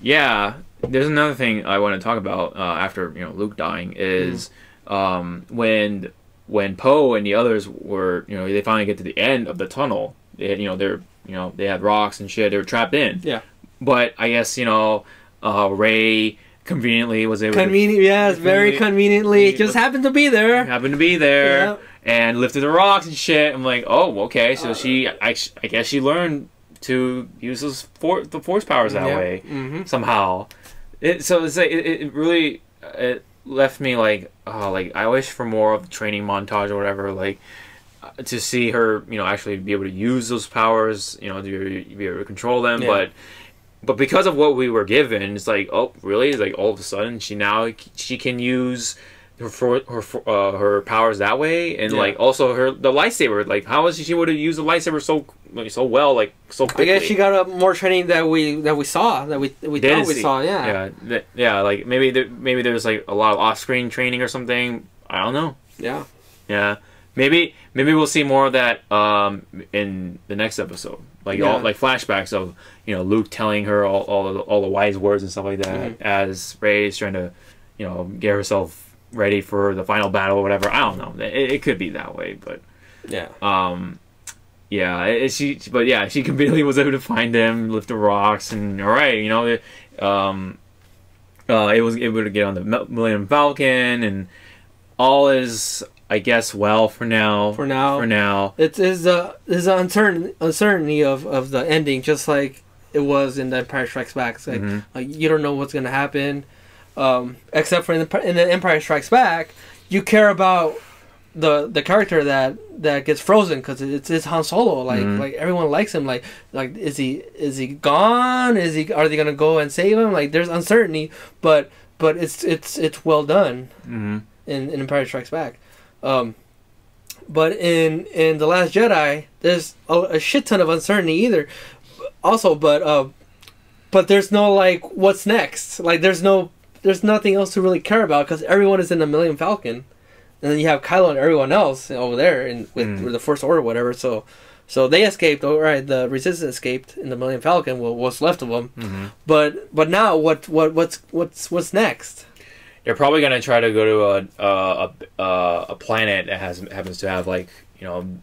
yeah, there's another thing I want to talk about after, you know, Luke dying is when Poe and the others were, you know, they finally get to the end of the tunnel. They had, they had rocks and shit. They were trapped in. Yeah. But I guess, you know, Rey conveniently was able very conveniently. Just happened to be there. Yeah. And lifted the rocks and shit. I'm like, oh, okay. So I guess she learned to use the force powers that way somehow. It's like it really left me like, oh, like I wish for more of the training montage or whatever, like to see her, you know, actually be able to use those powers, you know, to be able to control them. But because of what we were given, it's like, oh, really? It's like all of a sudden she can use her powers that way, and like also the lightsaber. Like, how is she able to use the lightsaber so well, like so quickly? I guess she got more training that we saw. Yeah. Like maybe there's like a lot of off-screen training or something. I don't know. Yeah. Maybe we'll see more of that in the next episode. Like like flashbacks of, you know, Luke telling her all the wise words and stuff like that as Rey's trying to, you know, get herself ready for the final battle or whatever. I don't know. It could be that way, but she conveniently was able to find them, lift the rocks, and all right, you know, it was able to get on the Millennium Falcon, and all is, I guess, well for now. For now, it is the uncertainty of the ending, just like it was in the Empire Strikes Back. It's like, you don't know what's gonna happen. Except for in the Empire Strikes Back, you care about the character that gets frozen because it's Han Solo. Like everyone likes him. Like is he gone? Are they gonna go and save him? Like there's uncertainty, but it's well done in Empire Strikes Back. But in The Last Jedi, there's a shit ton of uncertainty either. Also, but there's no like what's next. Like there's nothing else to really care about because everyone is in the Millennium Falcon, and then you have Kylo and everyone else over there with the First Order or whatever. So they escaped. All right, the Resistance escaped in the Millennium Falcon. Well, what's left of them? But now what's next? They're probably gonna try to go to a planet that happens to have like maybe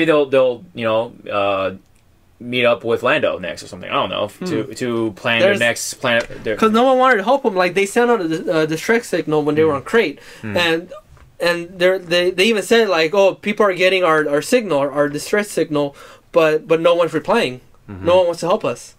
they'll meet up with Lando next or something. I don't know to plan the next planet. Because no one wanted to help him. Like they sent out a distress signal when they were on Crate, and they even said like, oh, people are getting our signal, our distress signal, but no one's replying. No one wants to help us.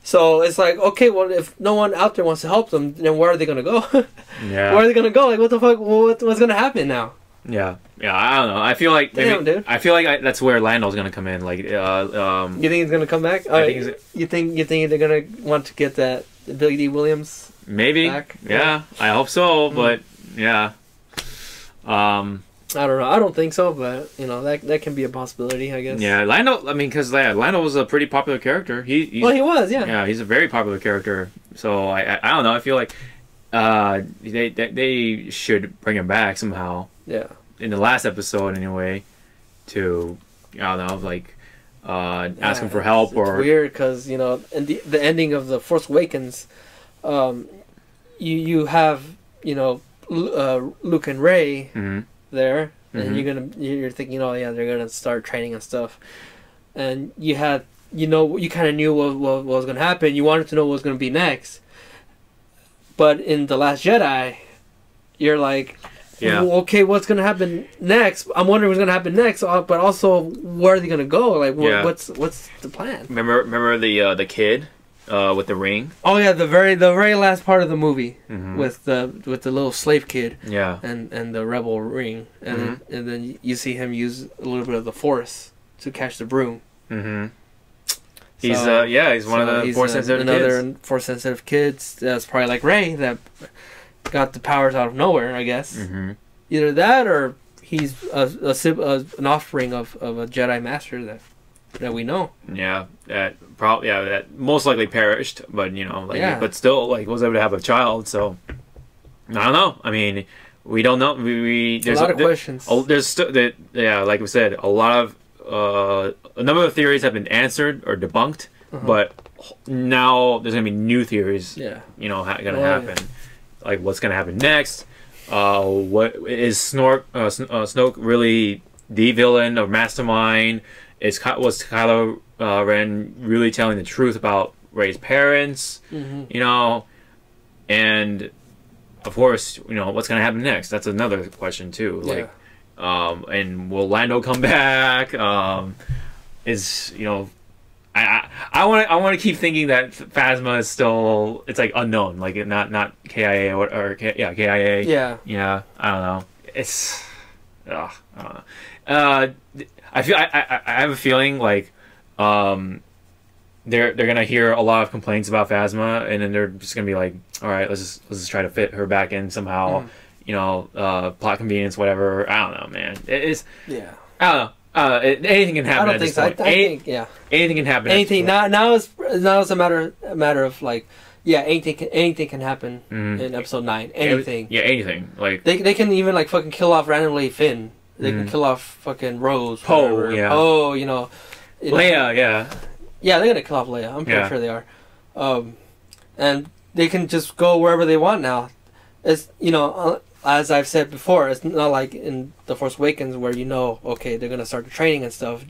So it's like, okay, well, if no one out there wants to help them, then where are they gonna go? Where are they gonna go? Like, what the fuck? What's gonna happen now? Yeah, I don't know. I feel like that's where Lando's gonna come in. Like, you think he's gonna come back? You think they're gonna want to get that Billy D. Williams? Maybe. Back? Yeah, I hope so. But yeah, I don't know. I don't think so, but you know that can be a possibility, I guess. Yeah, Lando. I mean, because Lando was a pretty popular character. He was. Yeah. Yeah, he's a very popular character. So I don't know. I feel like they should bring him back somehow. Yeah. In the last episode, anyway, to I don't know, like ask him for help it's or weird because in the ending of the Force Awakens, you have Luke and Rey there, and you're thinking, oh yeah, they're gonna start training and stuff, and you had you kind of knew what was gonna happen. You wanted to know what was gonna be next, but in The Last Jedi, you're like, yeah, okay, what's gonna happen next? I'm wondering what's gonna happen next, but also where are they gonna go? Like, what's the plan? Remember the kid with the ring? Oh yeah, the very last part of the movie with the little slave kid. Yeah, and the rebel ring, and then you see him use a little bit of the Force to catch the broom. He's he's one of the Force sensitive kids. Another Force sensitive kids. That's probably like Rey that got the powers out of nowhere, I guess. Either that or he's an offspring of a Jedi Master that we know. Yeah, that most likely perished, but but still was able to have a child. So I don't know. I mean, we don't know. There's a lot of questions. There's still like we said, a number of theories have been answered or debunked, but now there's gonna be new theories. Gonna happen. Like what's gonna happen next? What is Snoke really the villain or mastermind? Was Kylo Ren really telling the truth about Rey's parents? And of course, what's gonna happen next? That's another question too. Like, and will Lando come back? I want to keep thinking that Phasma is still unknown, like not KIA or KIA. Yeah. I don't know. It's I don't know. I have a feeling like they're gonna hear a lot of complaints about Phasma, and then they're just gonna be like, all right, let's just try to fit her back in somehow. Plot convenience, whatever. I don't know, man. I don't know. Anything can happen. I don't think so. I think anything can happen. Anything now is a matter of like, anything can happen in episode 9. Anything. Anything. Like they can even like fucking kill off randomly Finn. They can kill off fucking Rose. Poe. Leia. Yeah, they're gonna kill off Leia. I'm pretty sure they are. And they can just go wherever they want now. It's as I've said before, it's not like in The Force Awakens where okay, they're gonna start the training and stuff.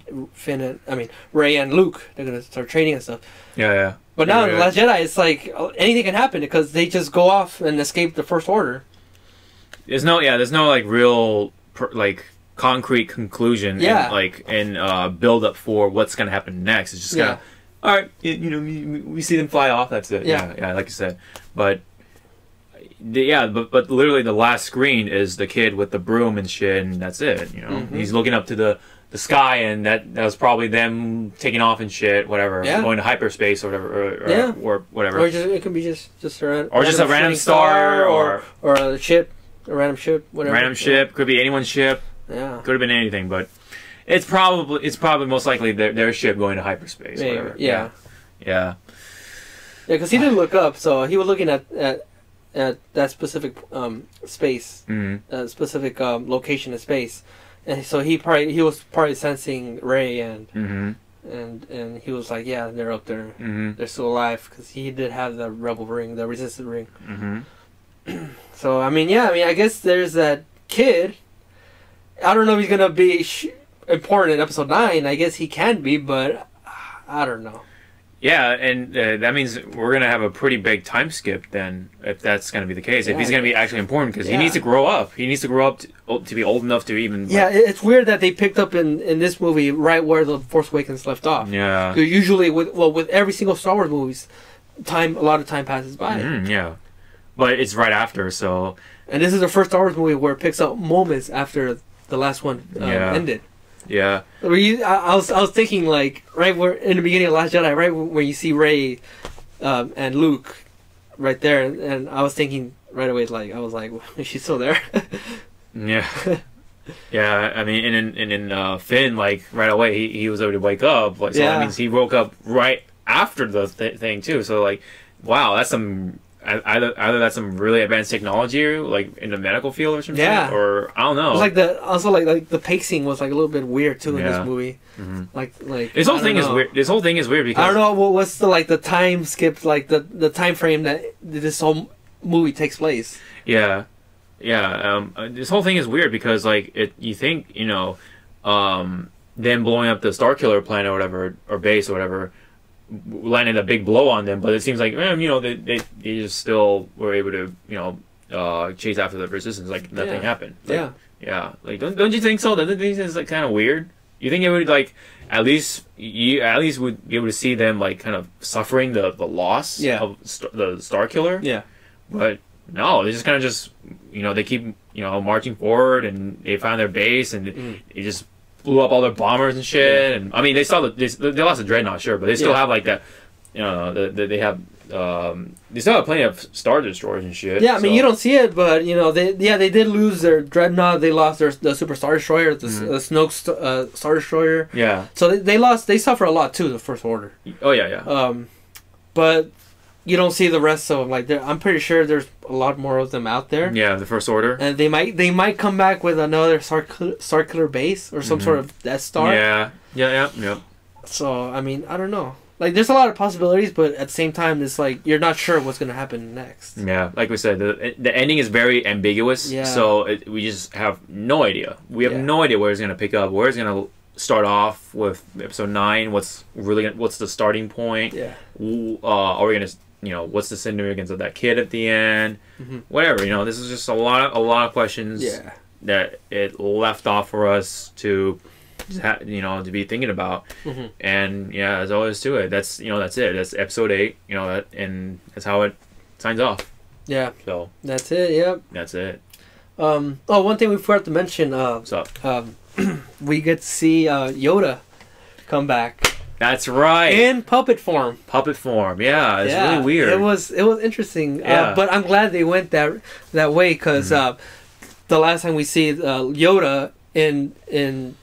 Rey and Luke, they're gonna start training and stuff. But now in The Last Jedi, it's like anything can happen because they just go off and escape the First Order. There's no like real concrete conclusion. And build up for what's gonna happen next. It's just kind of all right. We see them fly off. That's it. Yeah, like you said, but. But literally the last screen is the kid with the broom and shit, and that's it. He's looking up to the sky, and that was probably them taking off and shit, whatever, going to hyperspace or whatever, or whatever. Or it can be just a random star, or a ship, a random ship, whatever. Random ship could be anyone's ship. Yeah, could have been anything, but it's probably most likely their ship going to hyperspace. Maybe. Whatever. Yeah, because he didn't look up, so he was looking at that specific space, specific location in space, and so he was probably sensing Rey and he was like, yeah, they're up there, they're still alive, because he did have the rebel ring, the resistance ring. So I guess there's that kid. I don't know if he's gonna be important in episode 9. I guess he can be, but I don't know. Yeah, and that means we're going to have a pretty big time skip then, if that's going to be the case. If he's going to be actually important, because he needs to grow up. He needs to grow up to be old enough to even... Yeah, it's weird that they picked up in this movie right where The Force Awakens left off. Yeah. Usually, with every single Star Wars movies, a lot of time passes by. Yeah. But it's right after, so... And this is the first Star Wars movie where it picks up moments after the last one ended. Yeah. I was thinking, like, right where in the beginning of Last Jedi, right where you see Rey and Luke right there, and I was thinking right away, I was like, is she still there? Yeah. Yeah, I mean, and in Finn, right away, he was able to wake up. That means he woke up right after the thing, too. So, wow, that's some either that's some really advanced technology, like in the medical field or something. Yeah. Or I don't know. It's like the pacing was like a little bit weird too in this movie. Like this whole thing is weird. This whole thing is weird because I don't know what's the time skip, like the time frame that this whole movie takes place. Yeah. This whole thing is weird because like you think them blowing up the Starkiller planet or whatever, or base or whatever, landed a big blow on them, but it seems like they just still were able to chase after the resistance like nothing happened. Like, like don't you think so? Don't you think it's like kind of weird? You think it would like at least would be able to see them like kind of suffering the loss of the Starkiller? Yeah, but no, they just kind of they keep marching forward, and they found their base, and they just blew up all their bombers and shit. And I mean, they lost the Dreadnought, sure, but they still have like that. They have they still have plenty of Star Destroyers and shit. Yeah, I mean, you don't see it, but they did lose their Dreadnought. They lost the Super Star Destroyer, the Snoke Star Destroyer. Yeah. So they suffer a lot too. The First Order. Oh yeah. But you don't see the rest of them. Like I'm pretty sure there's a lot more of them out there. Yeah, the First Order. And they might come back with another Starkiller base or some sort of Death Star. Yeah. So I mean, I don't know. Like, there's a lot of possibilities, but at the same time, it's like you're not sure what's going to happen next. Yeah, like we said, the ending is very ambiguous. Yeah. So we just have no idea. We have no idea where it's going to pick up, where it's going to start off with episode 9. What's the starting point? Yeah. Are we going to, what's the significance of that kid at the end? Whatever. This is just a lot of questions. Yeah. That it left off for us to. To be thinking about, and there's always to it. That's that's it. That's episode 8. And that's how it signs off. Yeah. So that's it. Yep. That's it. One thing we forgot to mention. What's up? We get to see Yoda come back. That's right. In puppet form. Yeah, it's really weird. It was interesting. But I'm glad they went that way because the last time we see Yoda. In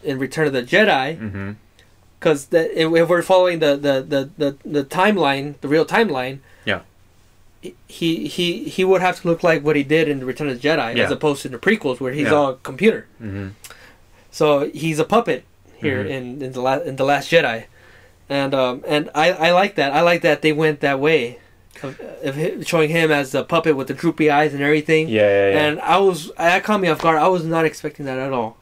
Return of the Jedi, because if we're following the timeline, the real timeline, he would have to look like what he did in Return of the Jedi, as opposed to the prequels where he's all computer. So he's a puppet here in the Last Jedi, and I like that. I like that they went that way. Of showing him as a puppet with the droopy eyes and everything. And that caught me off guard. I was not expecting that at all.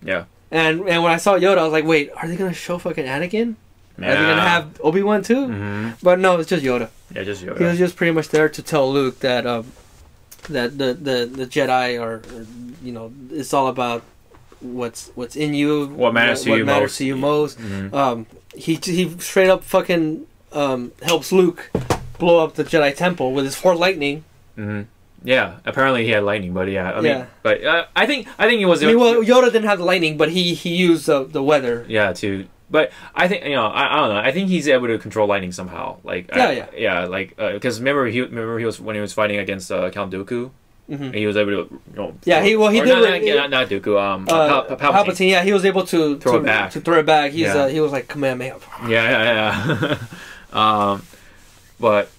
Yeah. And when I saw Yoda, I was like, wait, are they gonna show fucking Anakin? Yeah. Are they gonna have Obi-Wan too? But no, it's just Yoda. Yeah, just Yoda. He was just pretty much there to tell Luke that that the Jedi are it's all about what's in you, what matters to you most. He straight up fucking helps Luke blow up the Jedi Temple with his 4 lightning. Yeah, apparently he had lightning, but I mean, but I think he was. Yoda didn't have the lightning, but he used the weather. Yeah, but I think I don't know. I think he's able to control lightning somehow. Like like because remember he was when he was fighting against Count Dooku. He was able to he did not Dooku Palpatine. Yeah, he was able to throw it back. He was like Kamehameha. But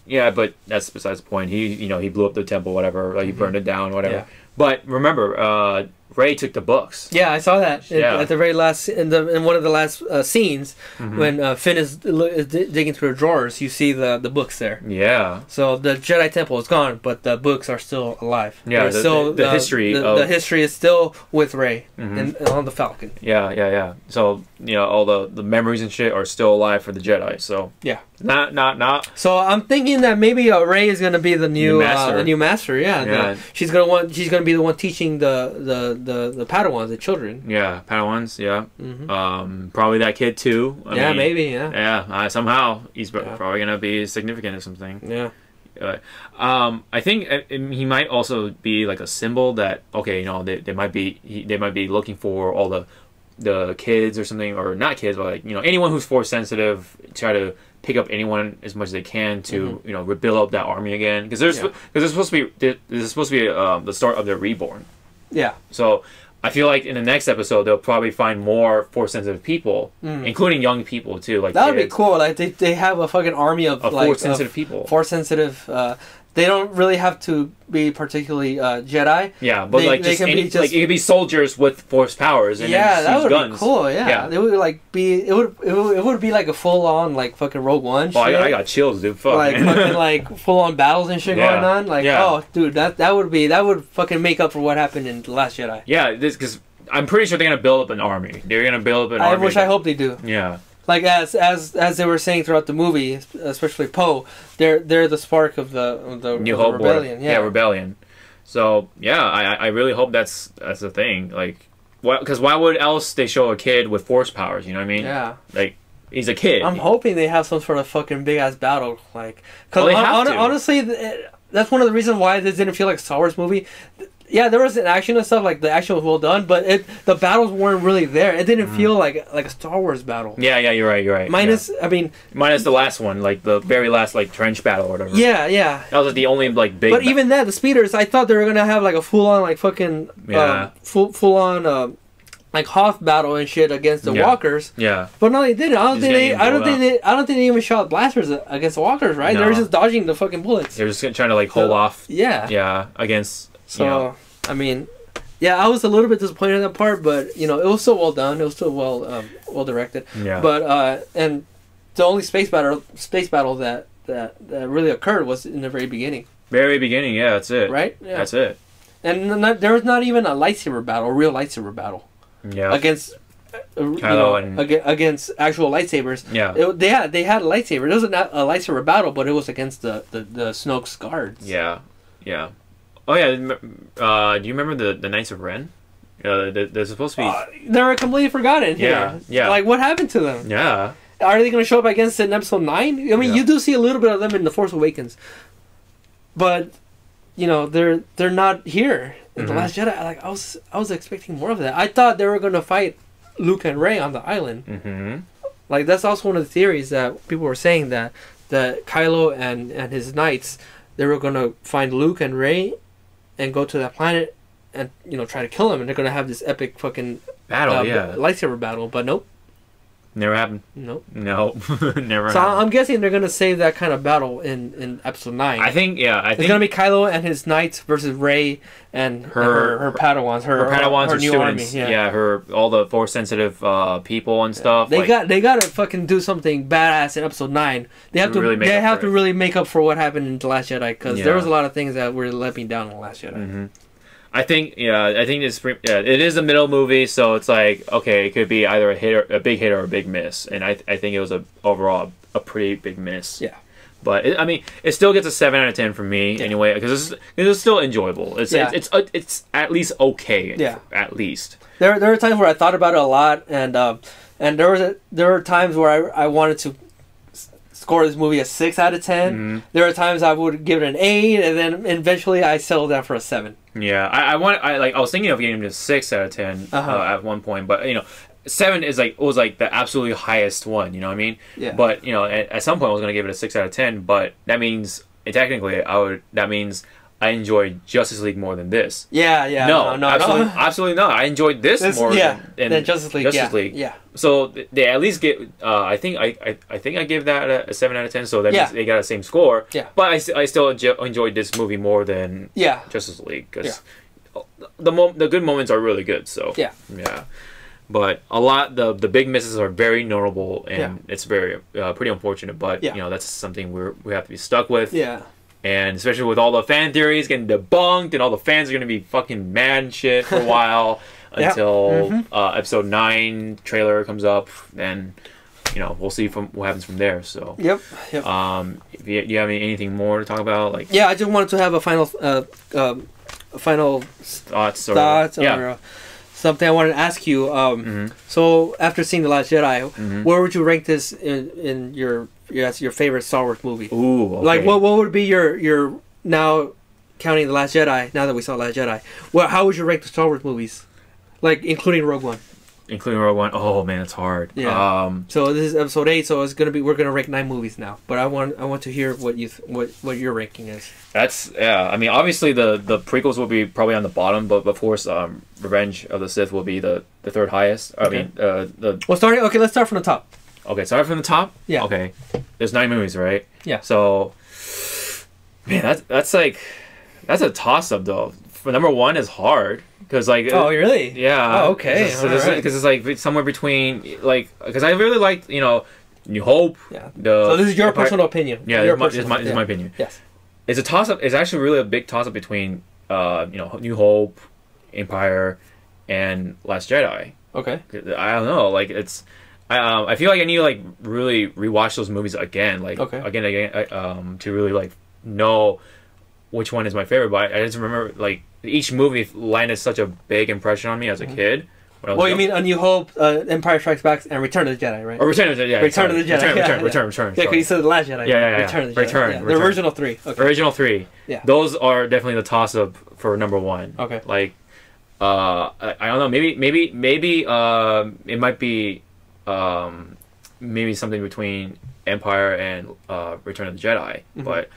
that's besides the point. He blew up the temple, whatever. Like, he burned it down, whatever. Yeah. But remember, Rey took the books. Yeah, I saw that at the very last in one of the last scenes when Finn is digging through the drawers. You see the books there. Yeah. So the Jedi Temple is gone, but the books are still alive. Yeah. The history. The history is still with Rey and on the Falcon. Yeah. So all the memories and shit are still alive for the Jedi. So yeah. Not. So I'm thinking that maybe Rey is going to be the new master. Yeah. She's gonna be the one teaching the Padawans, the children. Yeah, Padawans. Yeah. Probably that kid too. I mean, maybe. Yeah. Yeah. Somehow he's probably gonna be significant or something. Yeah. I think he might also be like a symbol that they might be looking for all the kids or something, or not kids, but like anyone who's force sensitive, try to pick up anyone as much as they can to rebuild up that army again, because there's supposed to be the start of their reborn. Yeah. So I feel like in the next episode they'll probably find more force sensitive people, including young people too. Like that would be cool. Like they have a fucking army of like force sensitive people. Force sensitive. They don't really have to be particularly Jedi. Yeah, but they can be just, like it could be soldiers with force powers. And yeah, then that would guns. be cool. Yeah, it would like be it would be like a full on like fucking Rogue One. Oh, shit. I got chills, dude. Fuck. Like fucking like full on battles and shit going on. Like oh, dude, that would fucking make up for what happened in The Last Jedi. Yeah, this because I'm pretty sure they're gonna build up an army. They're gonna build up an army. I hope they do. Yeah. Like as they were saying throughout the movie, especially Poe, they're the spark of the New Hope rebellion. Yeah, rebellion. So yeah, I really hope that's the thing. Like, because why would else they show a kid with force powers? You know what I mean? Yeah. Like he's a kid. I'm hoping they have some sort of fucking big ass battle. Like, because honestly, that's one of the reasons why this didn't feel like a Star Wars movie. Yeah, there was an action and stuff, like the action was well done, but the battles weren't really there. It didn't feel like a Star Wars battle. Yeah, you're right. Minus, yeah. I mean, minus the last one, like the very last like trench battle or whatever. Yeah. That was like, the only like big. But even that, the speeders, I thought they were gonna have like a full on like fucking full on like Hoth battle and shit against the walkers. Yeah. But no, they didn't. I don't think they even shot blasters against the walkers. Right? No. They were just dodging the fucking bullets. They were just trying to like hold off. Yeah. Yeah. Against. So I mean, yeah, I was a little bit disappointed in that part, but it was still well done. It was still well directed. Yeah. But and the only space battle that really occurred was in the very beginning. Very beginning, yeah, that's it. Right. Yeah. That's it. And there was not even a lightsaber battle, a real lightsaber battle. Yeah. Against. Against actual lightsabers. Yeah. They had a lightsaber. It wasn't a lightsaber battle, but it was against the Snoke's guards. Yeah. Yeah. Oh yeah, do you remember the Knights of Ren? They're supposed to be. They were completely forgotten here. Yeah. Like what happened to them? Yeah. Are they going to show up against it in Episode 9? I mean, you do see a little bit of them in The Force Awakens, but they're not here in The Last Jedi. Like I was expecting more of that. I thought they were going to fight Luke and Rey on the island. Mm-hmm. Like that's also one of the theories that people were saying that Kylo and his knights, they were going to find Luke and Rey and go to that planet and try to kill him, and they're gonna have this epic fucking battle, lightsaber battle. But nope, never happened. Nope, no, never. So happened. I'm guessing they're gonna save that kind of battle in Episode 9. I think it's gonna be Kylo and his knights versus Rey and her Padawans, her Padawans, her or new students. army. Yeah, all the force sensitive people and stuff. They gotta fucking do something badass in Episode 9. They have to really make up for what happened in The Last Jedi, because there was a lot of things that were let me down in The Last Jedi. Mm-hmm. I think it is a middle movie, so it's like, okay, it could be either a big hit or a big miss, and I think it was overall a pretty big miss. Yeah. But it still gets a 7 out of 10 from me anyway, because it's still enjoyable. It's at least okay. Yeah. At least. There were times where I thought about it a lot, and there were times where I wanted to score this movie a 6 out of 10. Mm-hmm. There were times I would give it an 8, and then eventually I settled down for a 7. Yeah, I was thinking of giving it a 6 out of 10 at one point, but 7 was like the absolutely highest one. You know what I mean? Yeah. But at some point I was gonna give it a 6 out of 10. But that means technically that means I enjoyed Justice League more than this. Yeah. No, absolutely not. I enjoyed this more than Justice League. Yeah. So they at least get. I think I gave that a 7 out of 10. So that means they got the same score. Yeah. But I still enjoyed this movie more than Justice League, because the good moments are really good. So yeah. But the big misses are very notable, and it's very pretty unfortunate. But that's something we have to be stuck with. Yeah. And especially with all the fan theories getting debunked, and all the fans are going to be fucking mad and shit for a while until Episode 9 trailer comes up. Then we'll see what happens from there. So yep. If you have anything more to talk about, like I just wanted to have a final thoughts or something I wanted to ask you. So after seeing The Last Jedi, where would you rank this in your favorite Star Wars movie? Ooh, okay. Like what would be your now, counting The Last Jedi, now that we saw Last Jedi, how would you rank the Star Wars movies, like including Rogue One? including Rogue One. Oh man, it's hard. Yeah. So this is episode 8. So we're gonna rank 9 movies now. But I want to hear what your ranking is. That's I mean, obviously the prequels will be probably on the bottom, but of course, Revenge of the Sith will be the third highest. Okay. I mean, the. Well, let's start from the top. Okay, start from the top. Yeah. Okay. There's 9 movies, right? Yeah. So, man, that's a toss up though. For number 1 is hard. Because oh really? Yeah. Oh, okay. Because it's like somewhere between because I really liked New Hope. Yeah. So this is your personal opinion. Yeah, this is my opinion. Yes. It's a toss up. It's actually really a big toss up between New Hope, Empire, and Last Jedi. Okay. I don't know. Like it's. I feel like I need to really rewatch those movies again. Again to really know which one is my favorite. But I just remember each movie landed such a big impression on me as a kid. Well, you mean A New Hope, Empire Strikes Back, and Return of the Jedi, right? Or Return of the Jedi. Yeah, Return of the Jedi. Return. Yeah, because you said The Last Jedi. Yeah. Return of the Jedi. The original 3. Okay. Original 3. Yeah. Those are definitely the toss up for number 1. Okay. I don't know. Maybe it might be maybe something between Empire and Return of the Jedi, but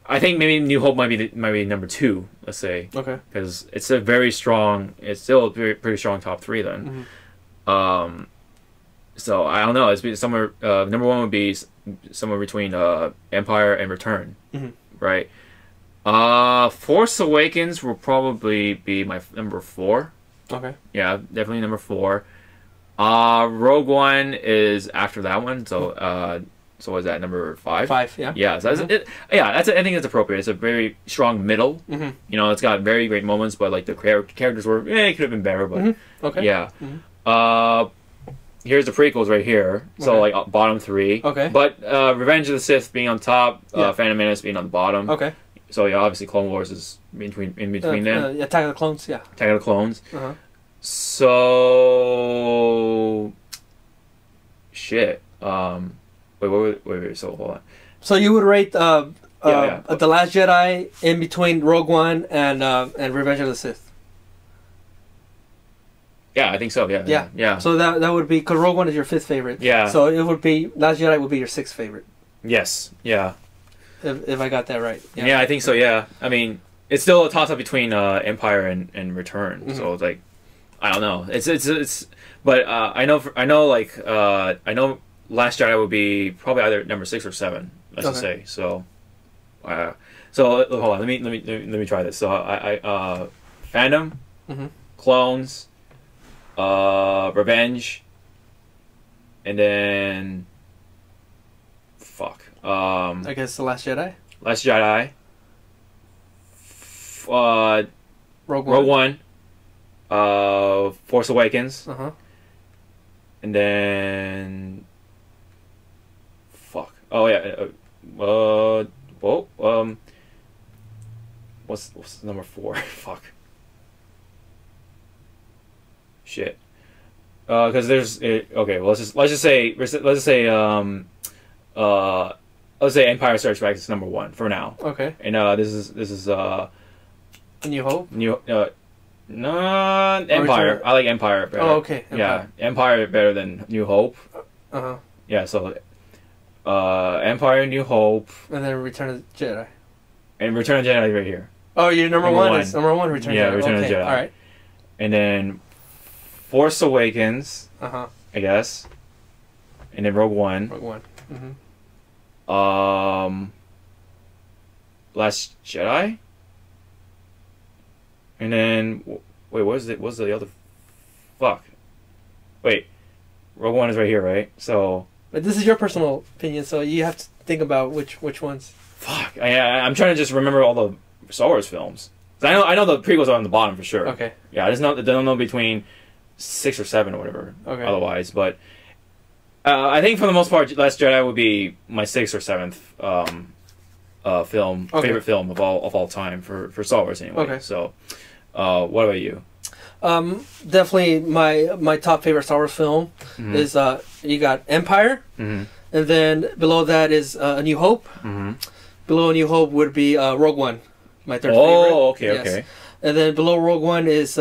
I think maybe New Hope might be number 2. Let's say, okay, because it's a very strong. It's still a pretty strong top 3 then. So I don't know. It's somewhere. Number 1 would be somewhere between Empire and Return, right? Force Awakens will probably be my number 4. Okay. Yeah, definitely number 4. Rogue One is after that one, so is that number 5? 5, yeah. Yeah, so I think it's appropriate. It's a very strong middle. It's got very great moments, but the characters were it could have been better, but okay. Yeah. Here's the prequels right here. So bottom 3. Okay. But Revenge of the Sith being on top, Phantom Menace being on the bottom. Okay. So yeah, obviously Clone Wars is in between them. Attack of the Clones, yeah. Attack of the Clones. So shit. Wait. So hold on. So you would rate The Last Jedi in between Rogue One and Revenge of the Sith? Yeah, I think so. Yeah. So that would be because Rogue One is your 5th favorite. Yeah. So it would be Last Jedi would be your 6th favorite. Yes. Yeah. If I got that right. Yeah, I think so. Yeah. I mean, it's still a toss up between Empire and Return. So it's I don't know. It's but I know Last Jedi would be probably either number 6 or 7. Let's just say. So hold on. Let me try this. So I Phantom, Clones, Revenge, and then I guess The Last Jedi. Last Jedi. Rogue One. Force Awakens. And then oh yeah. What's number 4? Shit. Because there's okay. Well, let's just say let's say Empire Strikes Back is number 1 for now. Okay. And this is New Hope. No, Empire. I like Empire better. Oh, okay. Empire. Yeah, Empire better than New Hope. Yeah, so Empire, New Hope, and then Return of the Jedi. And Return of the Jedi right here. Oh, your number 1 is number 1. Return of the Jedi. Return of the Jedi. All right. And then Force Awakens. I guess. And then Rogue One. Last Jedi. And then wait, what's the other? Wait, Rogue One is right here, right? So. But this is your personal opinion, so you have to think about which ones. I'm trying to just remember all the Star Wars films. I know the prequels are on the bottom for sure. Okay. Yeah, I don't know between 6 or 7 or whatever. Okay. Otherwise, but I think for the most part, Last Jedi would be my 6th or 7th film, favorite film of all time for Star Wars anyway. Okay. So, what about you? Definitely my top favorite Star Wars film is you got Empire, and then below that is A New Hope. Below A New Hope would be Rogue One, my 3rd favorite. Oh, okay, yes. okay. And then below Rogue One is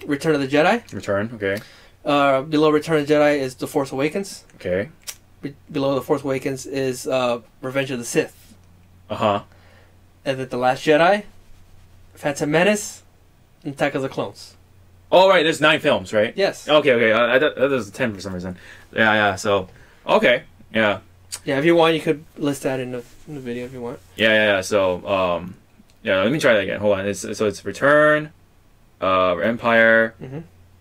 Return of the Jedi. Return. Okay. Below Return of the Jedi is The Force Awakens. Okay. Below The Force Awakens is Revenge of the Sith. Uh-huh. And then The Last Jedi, Phantom Menace, and Attack of the Clones. Oh, right. There's 9 films, right? Yes. Okay. I thought there was 10 for some reason. Yeah. So, okay. Yeah. Yeah, if you want, you could list that in the video if you want. Yeah. So, let me try that again. Hold on. It's Return, Empire,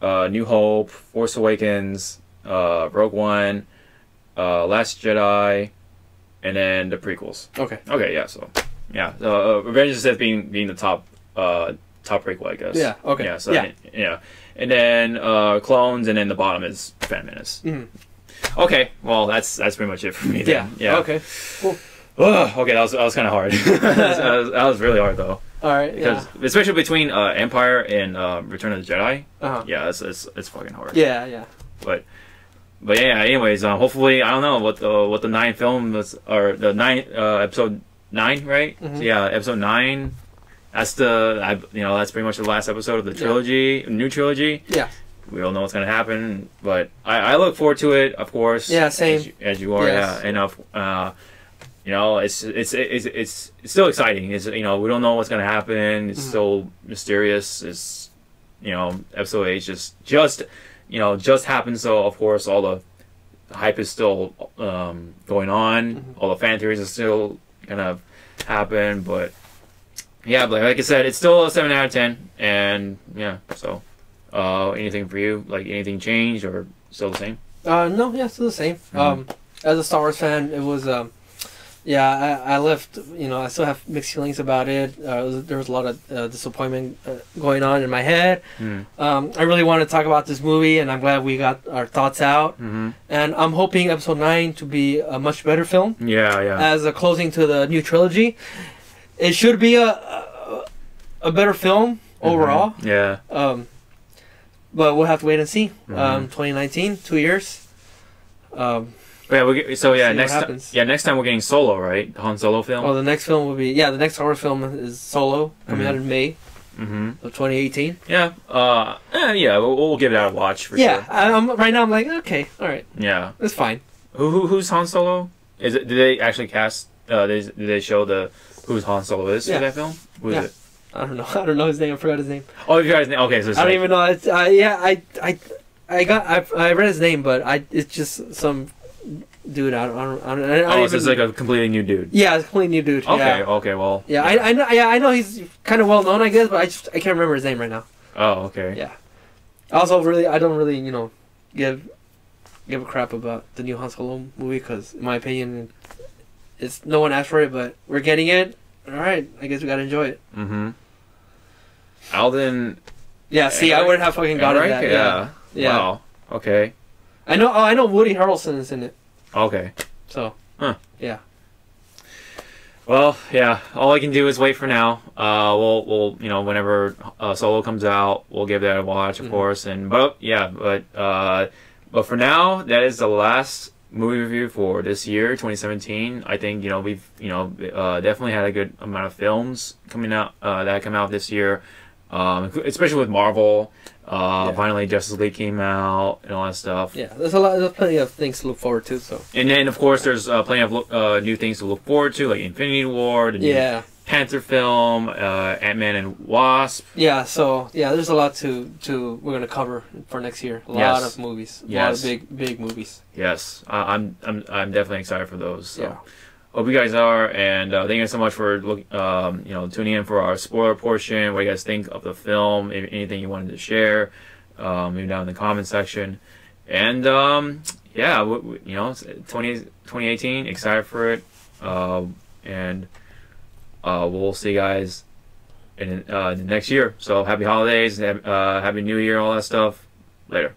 New Hope, Force Awakens, Rogue One, Last Jedi, and then the prequels. Okay. Okay. Yeah. So, yeah. Revenge of the Sith being the top prequel, I guess. Yeah. Okay. Yeah. So yeah. And then Clones, and then the bottom is Phantom Menace. Okay. Well, that's pretty much it for me. Then. Yeah. Okay. Cool. Okay, that was kind of hard. that was really hard though. All right. Because especially between Empire and Return of the Jedi. Yeah, it's fucking hard. Yeah. But yeah. Anyways, hopefully I don't know what the 9 film was, or the 9 episode 9, right? So yeah, episode 9. That's that's pretty much the last episode of the trilogy, new trilogy. Yeah. We don't know what's gonna happen, but I look forward to it, of course. Yeah, same. As you are, yes. yeah, and it's still exciting. It's we don't know what's gonna happen. It's still mysterious. It's episode 8 just happened. So of course all the hype is still going on. All the fan theories are still gonna happen, but yeah, like I said, it's still a 7 out of 10, and yeah. So anything for you? Like anything changed or still the same? No, yeah, still the same. As a Star Wars fan, it was I left. I still have mixed feelings about it. There was a lot of disappointment going on in my head. I really wanted to talk about this movie, and I'm glad we got our thoughts out. And I'm hoping Episode 9 to be a much better film. Yeah. As a closing to the new trilogy, it should be a better film overall. Yeah. But we'll have to wait and see. 2019, 2 years. Next time we're getting Solo, right? The Han Solo film. Oh, the next film will be the next Star Wars film is Solo, coming out in May of 2018. Yeah, we'll give it out a watch for sure. Right now I'm like, okay, all right. Yeah, it's fine. Who's Han Solo? Did they actually cast? Did they show who's Han Solo is for that film? Who is it? I don't know. I don't know his name. I forgot his name. Oh, you guys' name? Okay, so I don't even know. I read his name, but it's just some dude. I don't so it's like a completely new dude. Yeah, it's a completely new dude. Okay. Okay. Well. Yeah, I know. Yeah, I know he's kind of well known, I guess, but I can't remember his name right now. Oh. Okay. Yeah. Also, I don't really give a crap about the new Han Solo movie because, in my opinion, it's no one asked for it, but we're getting it. All right, I guess we gotta enjoy it. Alden. Yeah. See, I wouldn't have fucking gotten that. Yeah. Wow. Okay. I know Woody Harrelson is in it. Okay. So. Yeah. Well, yeah. All I can do is wait for now. We'll whenever Solo comes out, we'll give that a watch, of course. But for now, that is the last movie review for this year, 2017. I think we've definitely had a good amount of films coming out that come out this year, especially with Marvel. Finally, Justice League came out and all that stuff. Yeah, there's plenty of things to look forward to. So, and then of course there's plenty of new things to look forward to, like Infinity War, the new Panther film, Ant-Man and Wasp. Yeah, so there's a lot to we're gonna cover for next year. A lot of movies, a lot of big movies. Yes, I'm definitely excited for those. So. Hope you guys are, and thank you so much for tuning in for our spoiler portion. What do you guys think of the film? Anything you wanted to share, maybe down in the comment section. And 2018, excited for it, and we'll see you guys in the next year. So happy holidays, happy New Year, all that stuff. Later.